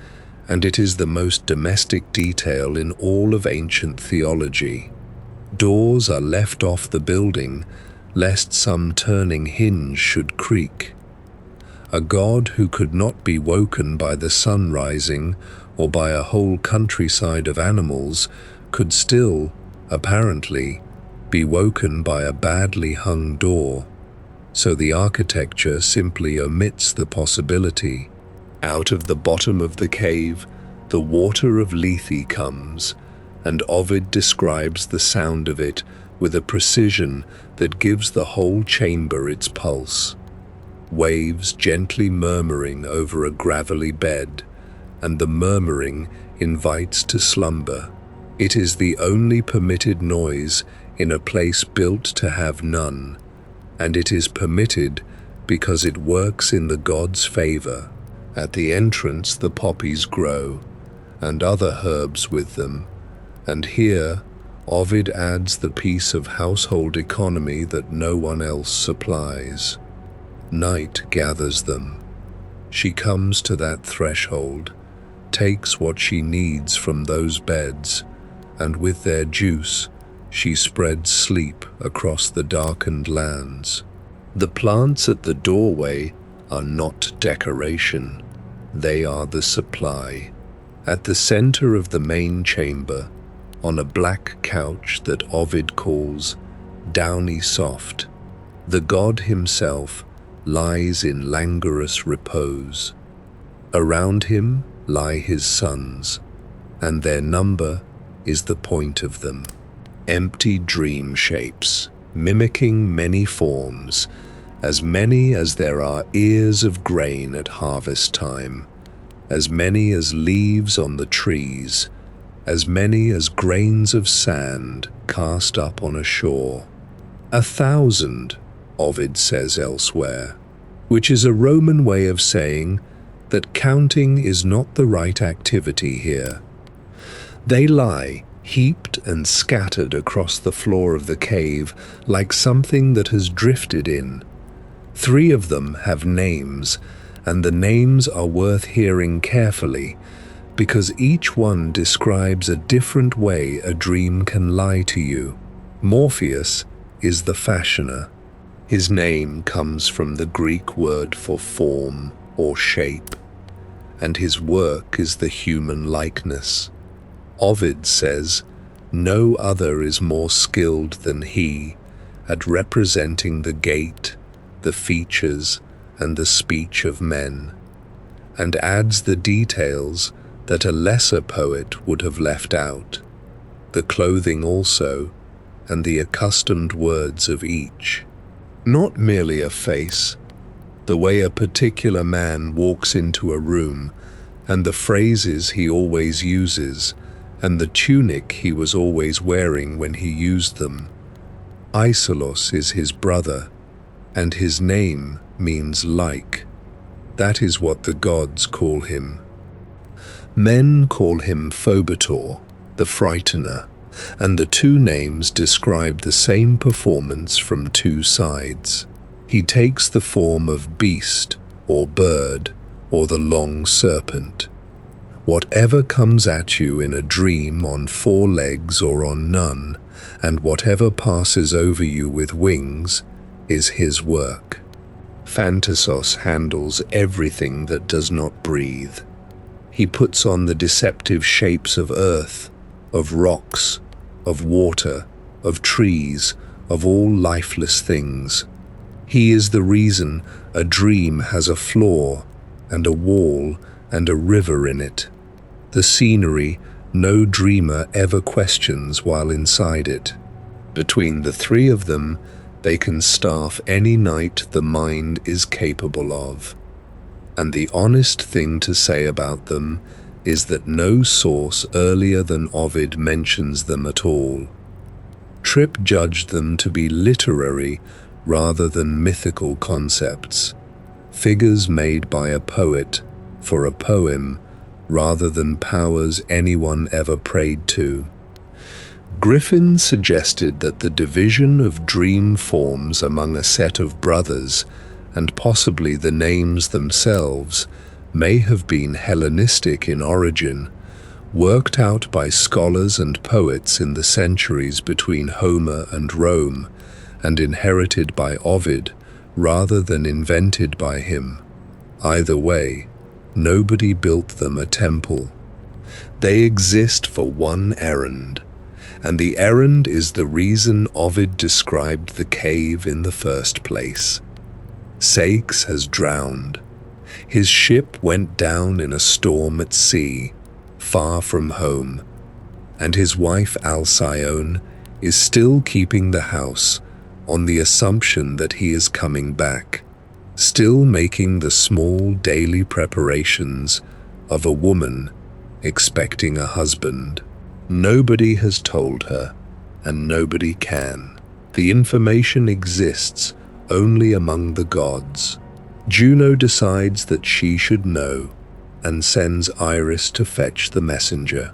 and it is the most domestic detail in all of ancient theology. Doors are left off the building, lest some turning hinge should creak. A god who could not be woken by the sun rising or by a whole countryside of animals could still, apparently, be woken by a badly hung door. So the architecture simply omits the possibility. Out of the bottom of the cave, the water of Lethe comes, and Ovid describes the sound of it with a precision that gives the whole chamber its pulse. Waves gently murmuring over a gravelly bed, and the murmuring invites to slumber. It is the only permitted noise in a place built to have none, and it is permitted because it works in the god's favor. At the entrance the poppies grow, and other herbs with them, and here Ovid adds the piece of household economy that no one else supplies. Night gathers them. She comes to that threshold, takes what she needs from those beds, and with their juice she spreads sleep across the darkened lands. The plants at the doorway are not decoration, they are the supply. At the center of the main chamber, on a black couch that Ovid calls downy soft, the god himself lies in languorous repose. Around him lie his sons, and their number is the point of them. Empty dream shapes, mimicking many forms, as many as there are ears of grain at harvest time, as many as leaves on the trees, as many as grains of sand cast up on a shore. 1,000, Ovid says elsewhere, which is a Roman way of saying that counting is not the right activity here. They lie heaped and scattered across the floor of the cave like something that has drifted in. 3 of them have names, and the names are worth hearing carefully, because each one describes a different way a dream can lie to you. Morpheus is the fashioner. His name comes from the Greek word for form or shape, and his work is the human likeness. Ovid says, "No other is more skilled than he at representing the gait, the features, and the speech of men," and adds the details that a lesser poet would have left out, the clothing also, and the accustomed words of each. Not merely a face, the way a particular man walks into a room, and the phrases he always uses, and the tunic he was always wearing when he used them. Isolus is his brother, and his name means like. That is what the gods call him. Men call him Phobator, the frightener, and the two names describe the same performance from two sides. He takes the form of beast or bird or the long serpent. Whatever comes at you in a dream on four legs or on none, and whatever passes over you with wings, is his work. Phantasos handles everything that does not breathe. He puts on the deceptive shapes of earth, of rocks, of water, of trees, of all lifeless things. He is the reason a dream has a floor and a wall and a river in it. The scenery no dreamer ever questions while inside it. Between the three of them, they can staff any night the mind is capable of. And the honest thing to say about them is that no source earlier than Ovid mentions them at all. Tripp judged them to be literary rather than mythical concepts, figures made by a poet for a poem rather than powers anyone ever prayed to. Griffin suggested that the division of dream forms among a set of brothers, and possibly the names themselves, may have been Hellenistic in origin, worked out by scholars and poets in the centuries between Homer and Rome, and inherited by Ovid rather than invented by him. Either way, nobody built them a temple. They exist for one errand, and the errand is the reason Ovid described the cave in the first place. Styx has drowned. His ship went down in a storm at sea, far from home, and his wife Alcyone is still keeping the house on the assumption that he is coming back, still making the small daily preparations of a woman expecting a husband. Nobody has told her, and nobody can. The information exists only among the gods. Juno decides that she should know, and sends Iris to fetch the messenger.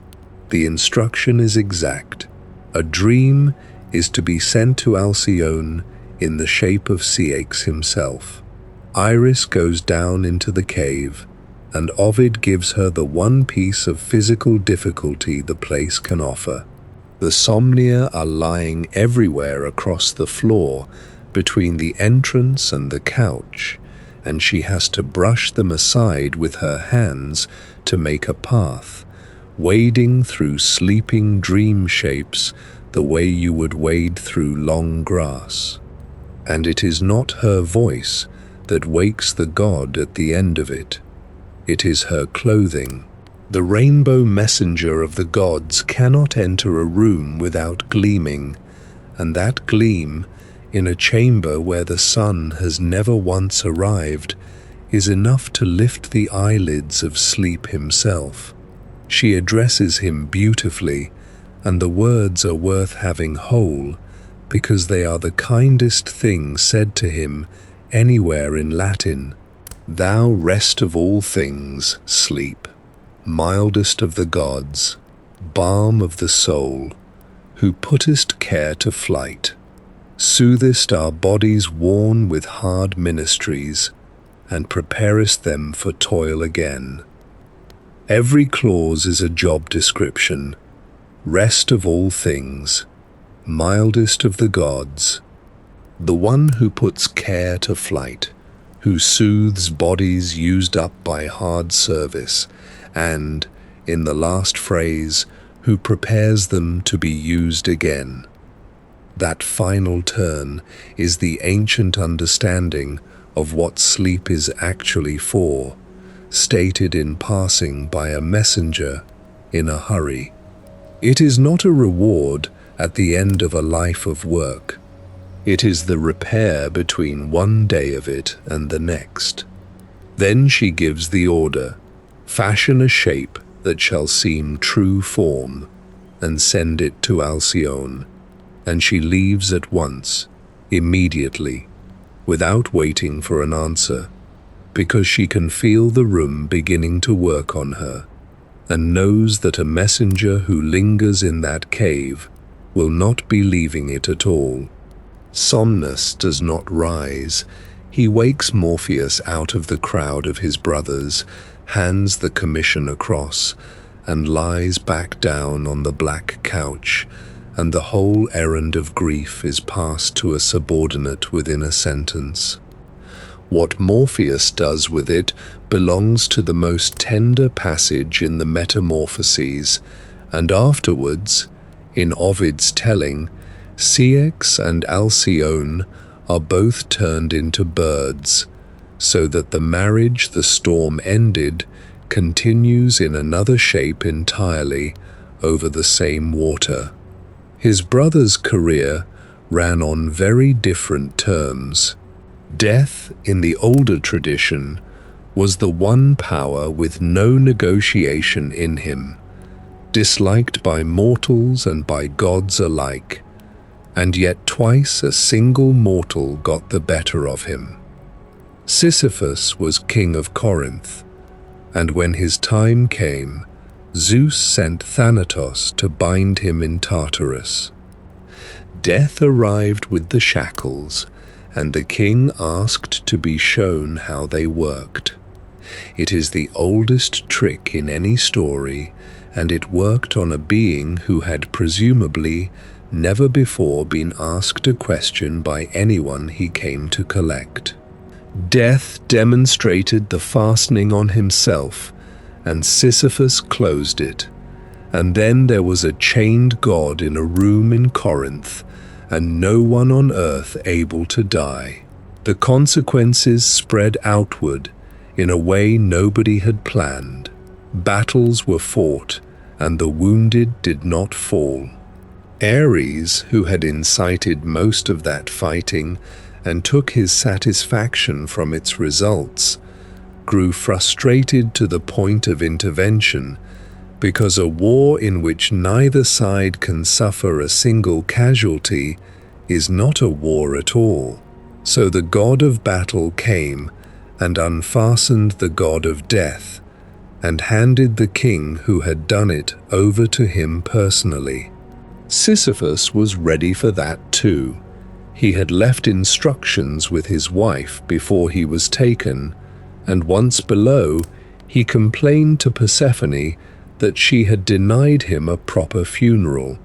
The instruction is exact. A dream is to be sent to Alcyone in the shape of Styx himself. Iris goes down into the cave, and Ovid gives her the one piece of physical difficulty the place can offer. The Somnia are lying everywhere across the floor between the entrance and the couch, and she has to brush them aside with her hands to make a path, wading through sleeping dream shapes the way you would wade through long grass. And it is not her voice that wakes the god at the end of it. It is her clothing. The rainbow messenger of the gods cannot enter a room without gleaming, and that gleam, in a chamber where the sun has never once arrived, is enough to lift the eyelids of sleep himself. She addresses him beautifully, and the words are worth having whole, because they are the kindest thing said to him anywhere in Latin. Thou rest of all things, sleep, mildest of the gods, balm of the soul, who puttest care to flight, soothest our bodies worn with hard ministries, and preparest them for toil again. Every clause is a job description. Rest of all things, mildest of the gods, the one who puts care to flight, who soothes bodies used up by hard service, and, in the last phrase, who prepares them to be used again. That final turn is the ancient understanding of what sleep is actually for, stated in passing by a messenger in a hurry. It is not a reward at the end of a life of work. It is the repair between one day of it and the next. Then she gives the order, fashion a shape that shall seem true form, and send it to Alcyone, and she leaves at once, immediately, without waiting for an answer, because she can feel the room beginning to work on her, and knows that a messenger who lingers in that cave will not be leaving it at all. Somnus does not rise. He wakes Morpheus out of the crowd of his brothers, hands the commission across, and lies back down on the black couch, and the whole errand of grief is passed to a subordinate within a sentence. What Morpheus does with it belongs to the most tender passage in the Metamorphoses, and afterwards, in Ovid's telling, Ceyx and Alcyone are both turned into birds, so that the marriage the storm ended continues in another shape entirely over the same water. His brother's career ran on very different terms. Death, in the older tradition, was the one power with no negotiation in him, disliked by mortals and by gods alike, and yet twice a single mortal got the better of him. Sisyphus was king of Corinth, and when his time came, Zeus sent Thanatos to bind him in Tartarus. Death arrived with the shackles, and the king asked to be shown how they worked. It is the oldest trick in any story, and it worked on a being who had presumably never before been asked a question by anyone he came to collect. Death demonstrated the fastening on himself, and Sisyphus closed it. And then there was a chained god in a room in Corinth, and no one on earth able to die. The consequences spread outward in a way nobody had planned. Battles were fought, and the wounded did not fall. Ares, who had incited most of that fighting and took his satisfaction from its results, grew frustrated to the point of intervention, because a war in which neither side can suffer a single casualty is not a war at all. So the god of battle came and unfastened the god of death, and handed the king who had done it over to him personally. Sisyphus was ready for that too. He had left instructions with his wife before he was taken, and once below, he complained to Persephone that she had denied him a proper funeral,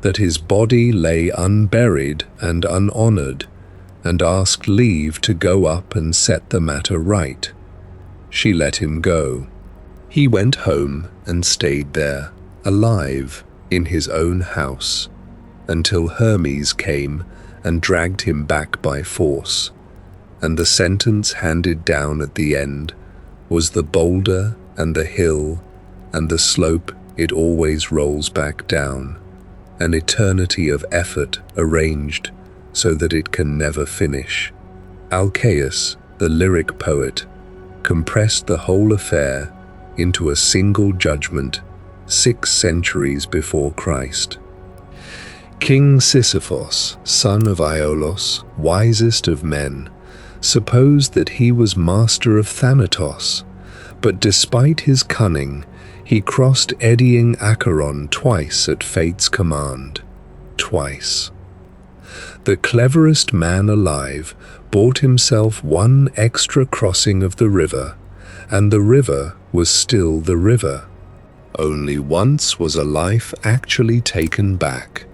that his body lay unburied and unhonored, and asked leave to go up and set the matter right. She let him go. He went home and stayed there, alive, in his own house, until Hermes came and dragged him back by force, and the sentence handed down at the end was the boulder and the hill and the slope it always rolls back down, an eternity of effort arranged so that it can never finish. Alcaeus, the lyric poet, compressed the whole affair into a single judgment 6 centuries before Christ. King Sisyphos, son of Iolaus, wisest of men, supposed that he was master of Thanatos, but despite his cunning, he crossed eddying Acheron twice at fate's command. Twice. The cleverest man alive bought himself one extra crossing of the river, and the river was still the river. Only once was a life actually taken back,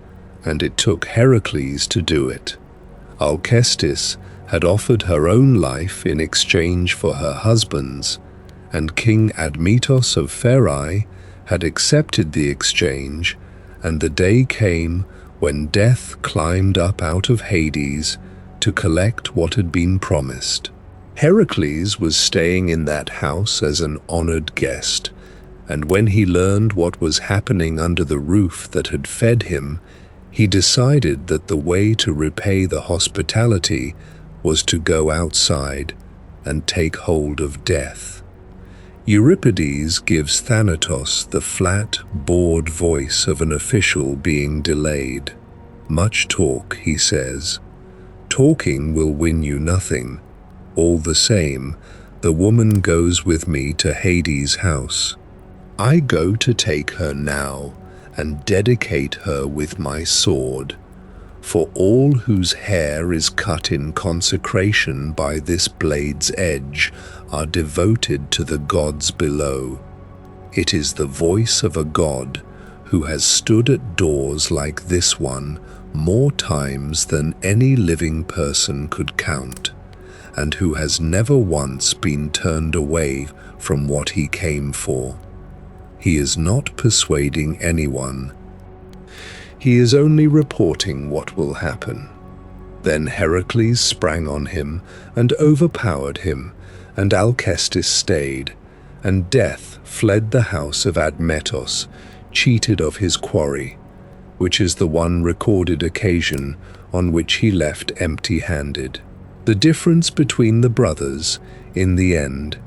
and it took Heracles to do it. Alcestis had offered her own life in exchange for her husband's, and King Admetos of Pherae had accepted the exchange, and the day came when death climbed up out of Hades to collect what had been promised. Heracles was staying in that house as an honored guest, and when he learned what was happening under the roof that had fed him, he decided that the way to repay the hospitality was to go outside and take hold of death. Euripides gives Thanatos the flat, bored voice of an official being delayed. Much talk, he says. Talking will win you nothing. All the same, the woman goes with me to Hades' house. I go to take her now, and dedicate her with my sword, for all whose hair is cut in consecration by this blade's edge are devoted to the gods below. It is the voice of a god who has stood at doors like this one more times than any living person could count, and who has never once been turned away from what he came for. He is not persuading anyone. He is only reporting what will happen. Then Heracles sprang on him and overpowered him, and Alcestis stayed, and Death fled the house of Admetos, cheated of his quarry, which is the one recorded occasion on which he left empty-handed. The difference between the brothers, in the end,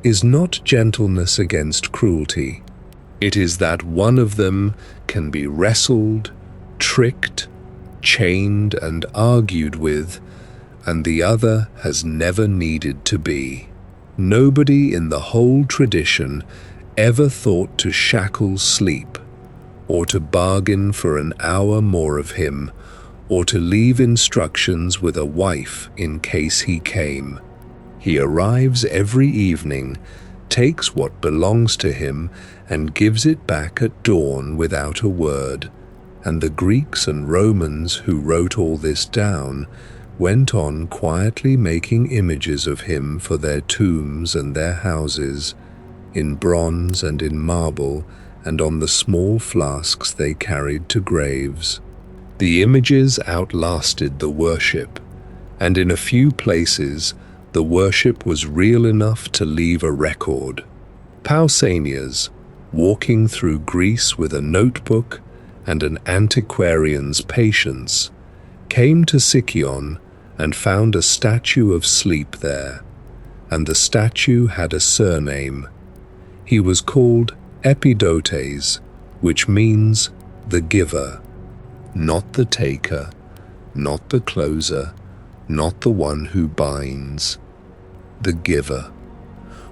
is not gentleness against cruelty. It is that one of them can be wrestled, tricked, chained, and argued with, and the other has never needed to be. Nobody in the whole tradition ever thought to shackle sleep, or to bargain for an hour more of him, or to leave instructions with a wife in case he came. He arrives every evening, takes what belongs to him, and gives it back at dawn without a word. And the Greeks and Romans who wrote all this down went on quietly making images of him for their tombs and their houses, in bronze and in marble, and on the small flasks they carried to graves. The images outlasted the worship, and in a few places the worship was real enough to leave a record. Pausanias, walking through Greece with a notebook and an antiquarian's patience, came to Sicyon and found a statue of Sleep there, and the statue had a surname. He was called Epidotes, which means the giver, not the taker, not the closer, not the one who binds. The giver.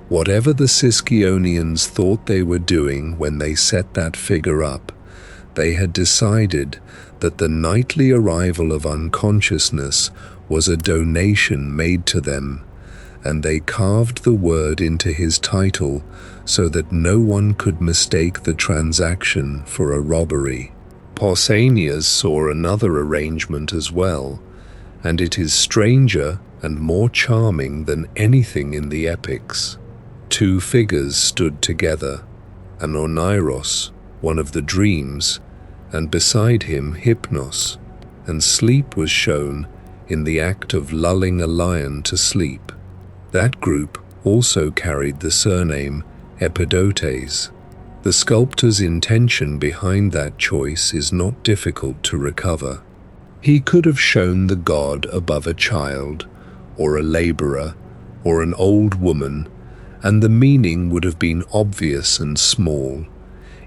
Whatever the Sicyonians thought they were doing when they set that figure up, they had decided that the nightly arrival of unconsciousness was a donation made to them, and they carved the word into his title so that no one could mistake the transaction for a robbery. Pausanias saw another arrangement as well, and it is stranger and more charming than anything in the epics. Two figures stood together, an Oneiros, one of the dreams, and beside him Hypnos, and Sleep was shown in the act of lulling a lion to sleep. That group also carried the surname Epidotes. The sculptor's intention behind that choice is not difficult to recover. He could have shown the god above a child, or a laborer, or an old woman, and the meaning would have been obvious and small.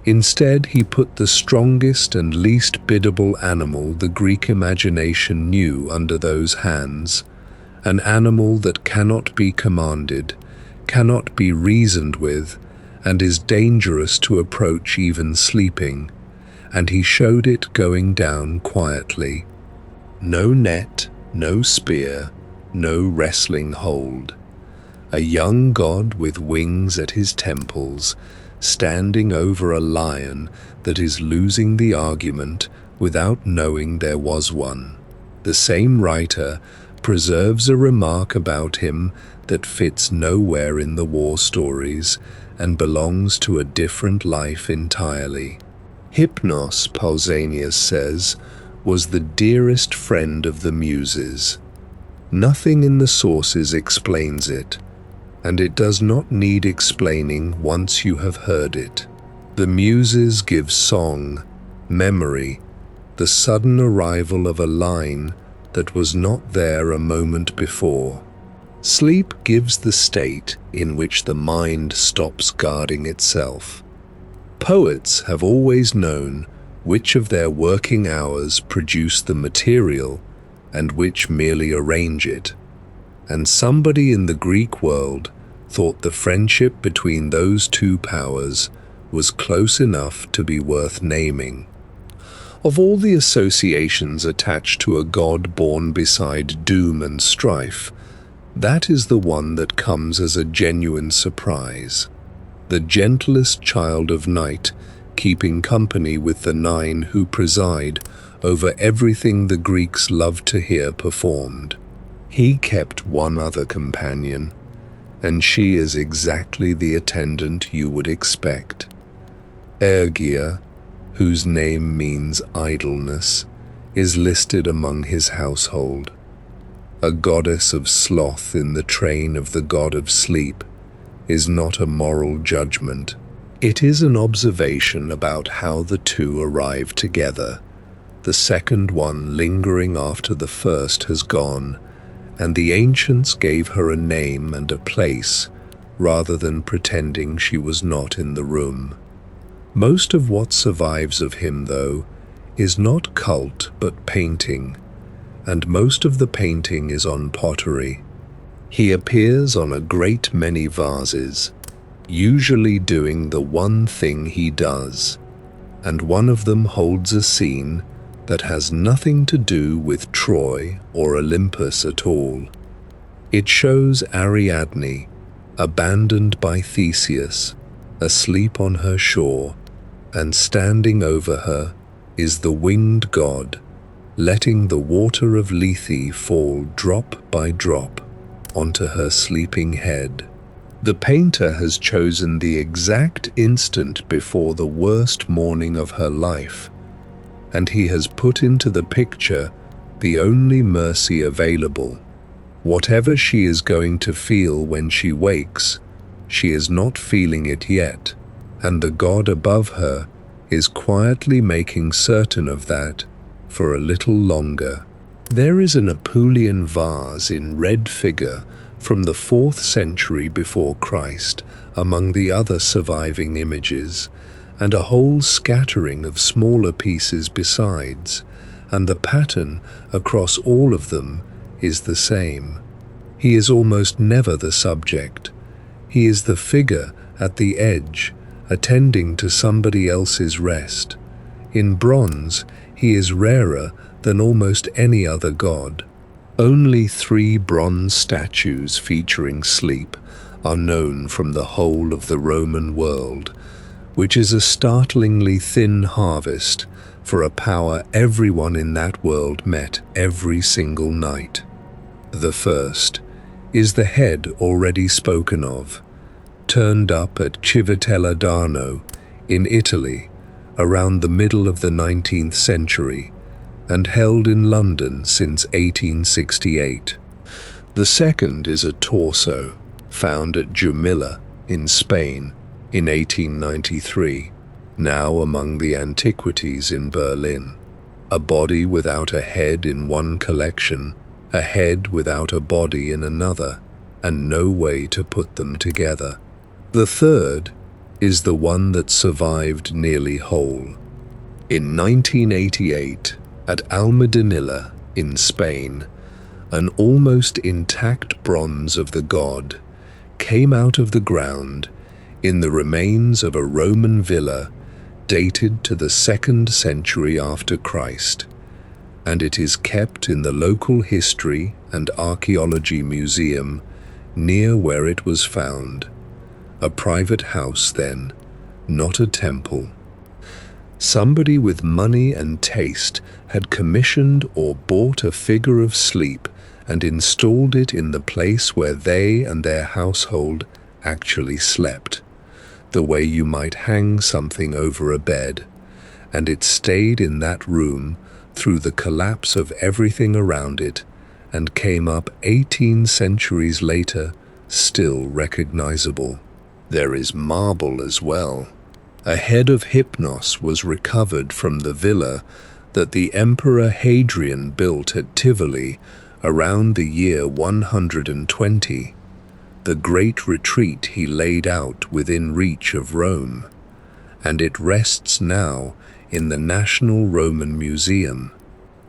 Instead, he put the strongest and least biddable animal the Greek imagination knew under those hands, an animal that cannot be commanded, cannot be reasoned with, and is dangerous to approach even sleeping, and he showed it going down quietly. No net, no spear, no wrestling hold. A young god with wings at his temples, standing over a lion that is losing the argument without knowing there was one. The same writer preserves a remark about him that fits nowhere in the war stories and belongs to a different life entirely. Hypnos, Pausanias says, was the dearest friend of the Muses. Nothing in the sources explains it, and it does not need explaining once you have heard it. The Muses give song, memory, the sudden arrival of a line that was not there a moment before. Sleep gives the state in which the mind stops guarding itself. Poets have always known which of their working hours produce the material and which merely arrange it, and somebody in the Greek world thought the friendship between those two powers was close enough to be worth naming. Of all the associations attached to a god born beside doom and strife, that is the one that comes as a genuine surprise. The gentlest child of night, keeping company with the nine who preside over everything the Greeks loved to hear performed. He kept one other companion, and she is exactly the attendant you would expect. Ergia, whose name means idleness, is listed among his household. A goddess of sloth in the train of the god of sleep is not a moral judgment. It is an observation about how the two arrive together, the second one lingering after the first has gone, and the ancients gave her a name and a place rather than pretending she was not in the room. Most of what survives of him, though, is not cult but painting, and most of the painting is on pottery. He appears on a great many vases, usually doing the one thing he does, and one of them holds a scene that has nothing to do with Troy or Olympus at all. It shows Ariadne, abandoned by Theseus, asleep on her shore, and standing over her is the winged god, letting the water of Lethe fall drop by drop onto her sleeping head. The painter has chosen the exact instant before the worst morning of her life, and he has put into the picture the only mercy available. Whatever she is going to feel when she wakes, she is not feeling it yet, and the god above her is quietly making certain of that for a little longer. There is an Apulian vase in red figure from the 4th century before Christ among the other surviving images, and a whole scattering of smaller pieces besides, and the pattern across all of them is the same. He is almost never the subject. He is the figure at the edge, attending to somebody else's rest. In bronze, he is rarer than almost any other god. Only 3 bronze statues featuring sleep are known from the whole of the Roman world, which is a startlingly thin harvest for a power everyone in that world met every single night. The first is the head already spoken of, turned up at Civitella d'Arno in Italy around the middle of the 19th century and held in London since 1868. The second is a torso found at Jumilla in Spain in 1893, now among the antiquities in Berlin. A body without a head in one collection, a head without a body in another, and no way to put them together. The third is the one that survived nearly whole. In 1988, at Almedanilla in Spain, an almost intact bronze of the god came out of the ground in the remains of a Roman villa dated to the 2nd century after Christ, and it is kept in the local history and archaeology museum near where it was found. A private house then, not a temple. Somebody with money and taste had commissioned or bought a figure of sleep and installed it in the place where they and their household actually slept, the way you might hang something over a bed, and it stayed in that room through the collapse of everything around it and came up 18 centuries later, still recognizable. There is marble as well. A head of Hypnos was recovered from the villa that the Emperor Hadrian built at Tivoli around the year 120, the great retreat he laid out within reach of Rome, and it rests now in the National Roman Museum.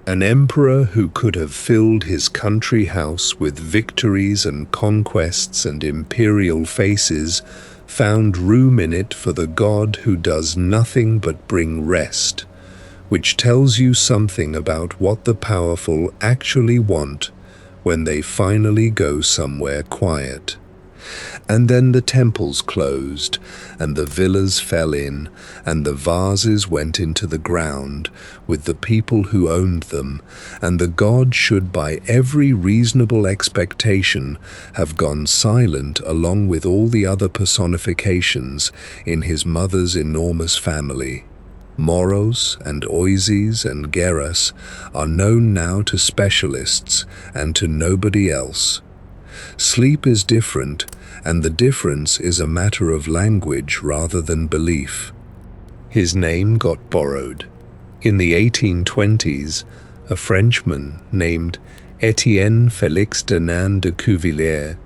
An emperor who could have filled his country house with victories and conquests and imperial faces found room in it for the God who does nothing but bring rest, which tells you something about what the powerful actually want when they finally go somewhere quiet. And then the temples closed, and the villas fell in, and the vases went into the ground with the people who owned them, and the god should by every reasonable expectation have gone silent along with all the other personifications in his mother's enormous family. Moros and Oises and Geras are known now to specialists and to nobody else. Sleep is different, and the difference is a matter of language rather than belief. His name got borrowed. In the 1820s, a Frenchman named Étienne Félix Denain de Cuvillers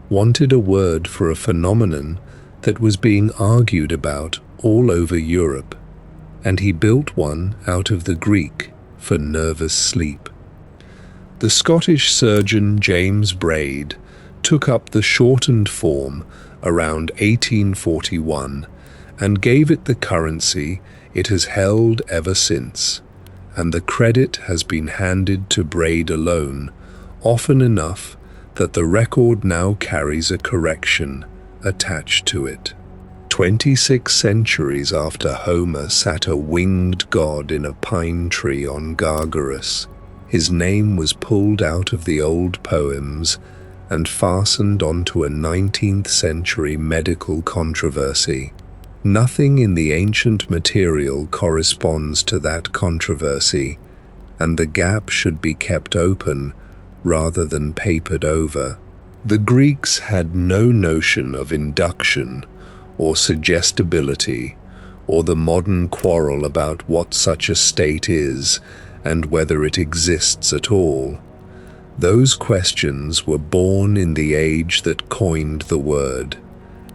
wanted a word for a phenomenon that was being argued about all over Europe, and he built one out of the Greek for nervous sleep. The Scottish surgeon James Braid took up the shortened form around 1841 and gave it the currency it has held ever since, and the credit has been handed to Braid alone, often enough that the record now carries a correction attached to it. 26 centuries after Homer sat a winged god in a pine tree on Gargarus, his name was pulled out of the old poems and fastened onto a 19th century medical controversy. Nothing in the ancient material corresponds to that controversy, and the gap should be kept open rather than papered over. The Greeks had no notion of induction or suggestibility, or the modern quarrel about what such a state is and whether it exists at all. Those questions were born in the age that coined the word,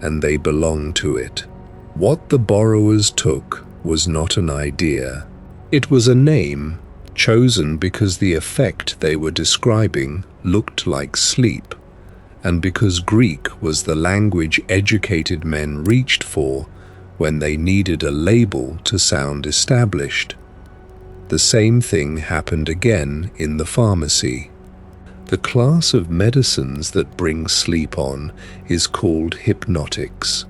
and they belong to it. What the borrowers took was not an idea. It was a name, chosen because the effect they were describing looked like sleep, and because Greek was the language educated men reached for when they needed a label to sound established. The same thing happened again in the pharmacy. The class of medicines that bring sleep on is called hypnotics,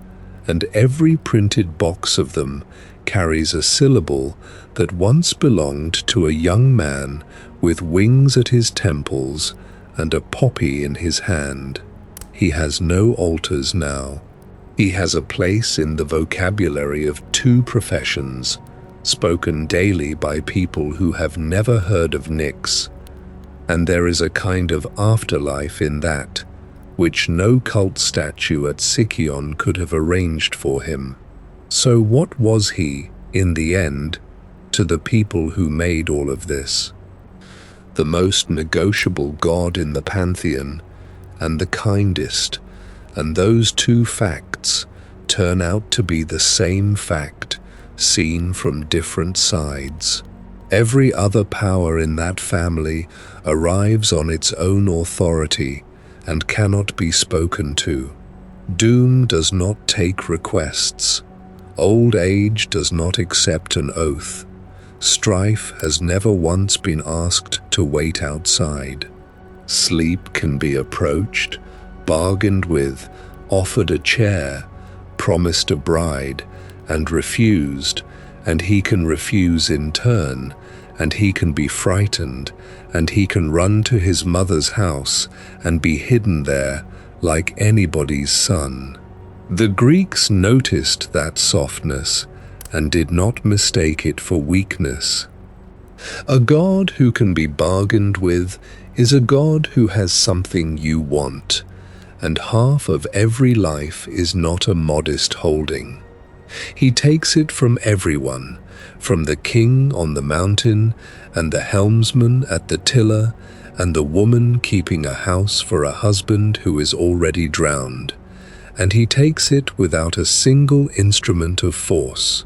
and every printed box of them carries a syllable that once belonged to a young man with wings at his temples and a poppy in his hand. He has no alters now. He has a place in the vocabulary of two professions, spoken daily by people who have never heard of Nyx, and there is a kind of afterlife in that, which no cult statue at Sicyon could have arranged for him. So what was he, in the end, to the people who made all of this? The most negotiable god in the pantheon, and the kindest, and those two facts turn out to be the same fact, seen from different sides. Every other power in that family arrives on its own authority and cannot be spoken to. Doom does not take requests. Old age does not accept an oath. Strife has never once been asked to wait outside. Sleep can be approached, bargained with, offered a chair, promised a bride, and refused, and he can refuse in turn, and he can be frightened, and he can run to his mother's house and be hidden there like anybody's son. The Greeks noticed that softness and did not mistake it for weakness. A god who can be bargained with is a god who has something you want, and half of every life is not a modest holding. He takes it from everyone, from the king on the mountain, and the helmsman at the tiller, and the woman keeping a house for a husband who is already drowned, and he takes it without a single instrument of force.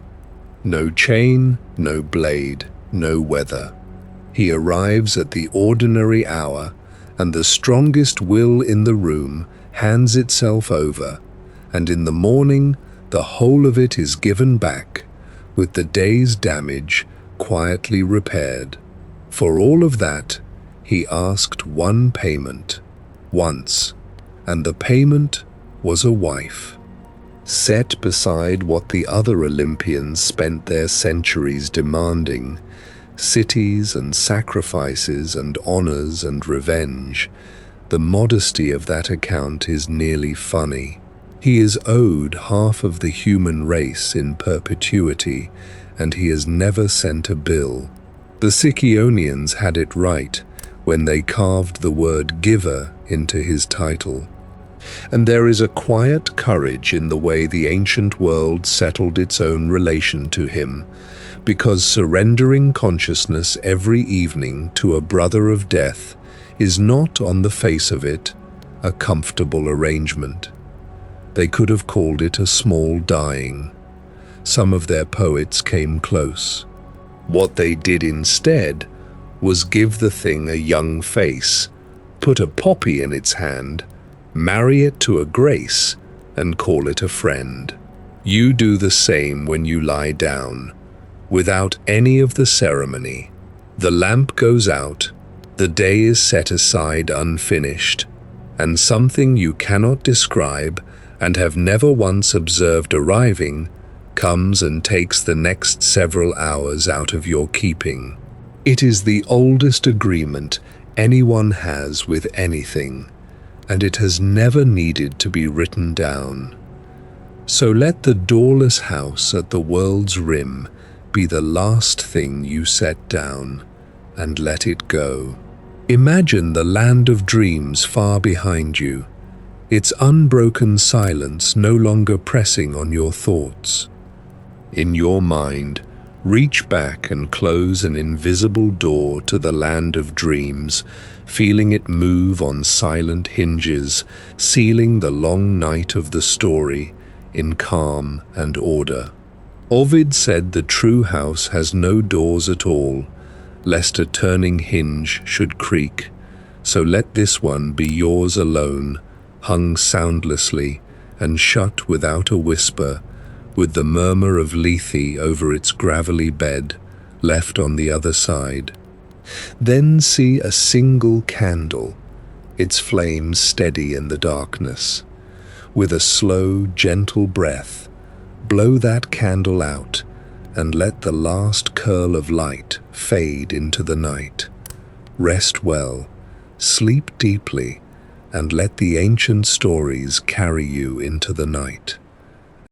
No chain, no blade, no weather. He arrives at the ordinary hour, and the strongest will in the room hands itself over, and in the morning the whole of it is given back, with the day's damage quietly repaired. For all of that, he asked one payment, once, and the payment was a wife. Set beside what the other Olympians spent their centuries demanding, cities and sacrifices and honors and revenge, the modesty of that account is nearly funny. He is owed half of the human race in perpetuity, and he has never sent a bill. The Sicyonians had it right when they carved the word giver into his title. And there is a quiet courage in the way the ancient world settled its own relation to him, because surrendering consciousness every evening to a brother of death is not, on the face of it, a comfortable arrangement. They could have called it a small dying. Some of their poets came close. What they did instead was give the thing a young face, put a poppy in its hand, marry it to a grace, and call it a friend. You do the same when you lie down, without any of the ceremony. The lamp goes out, the day is set aside unfinished, and something you cannot describe and have never once observed arriving comes and takes the next several hours out of your keeping. It is the oldest agreement anyone has with anything, and it has never needed to be written down. So let the doorless house at the world's rim be the last thing you set down, and let it go. Imagine the land of dreams far behind you, its unbroken silence no longer pressing on your thoughts. In your mind, reach back and close an invisible door to the land of dreams, feeling it move on silent hinges, sealing the long night of the story in calm and order. Ovid said the true house has no doors at all, lest a turning hinge should creak, so let this one be yours alone, hung soundlessly and shut without a whisper, with the murmur of Lethe over its gravelly bed, left on the other side. Then see a single candle, its flame steady in the darkness. With a slow, gentle breath, blow that candle out and let the last curl of light fade into the night. Rest well, sleep deeply, and let the ancient stories carry you into the night.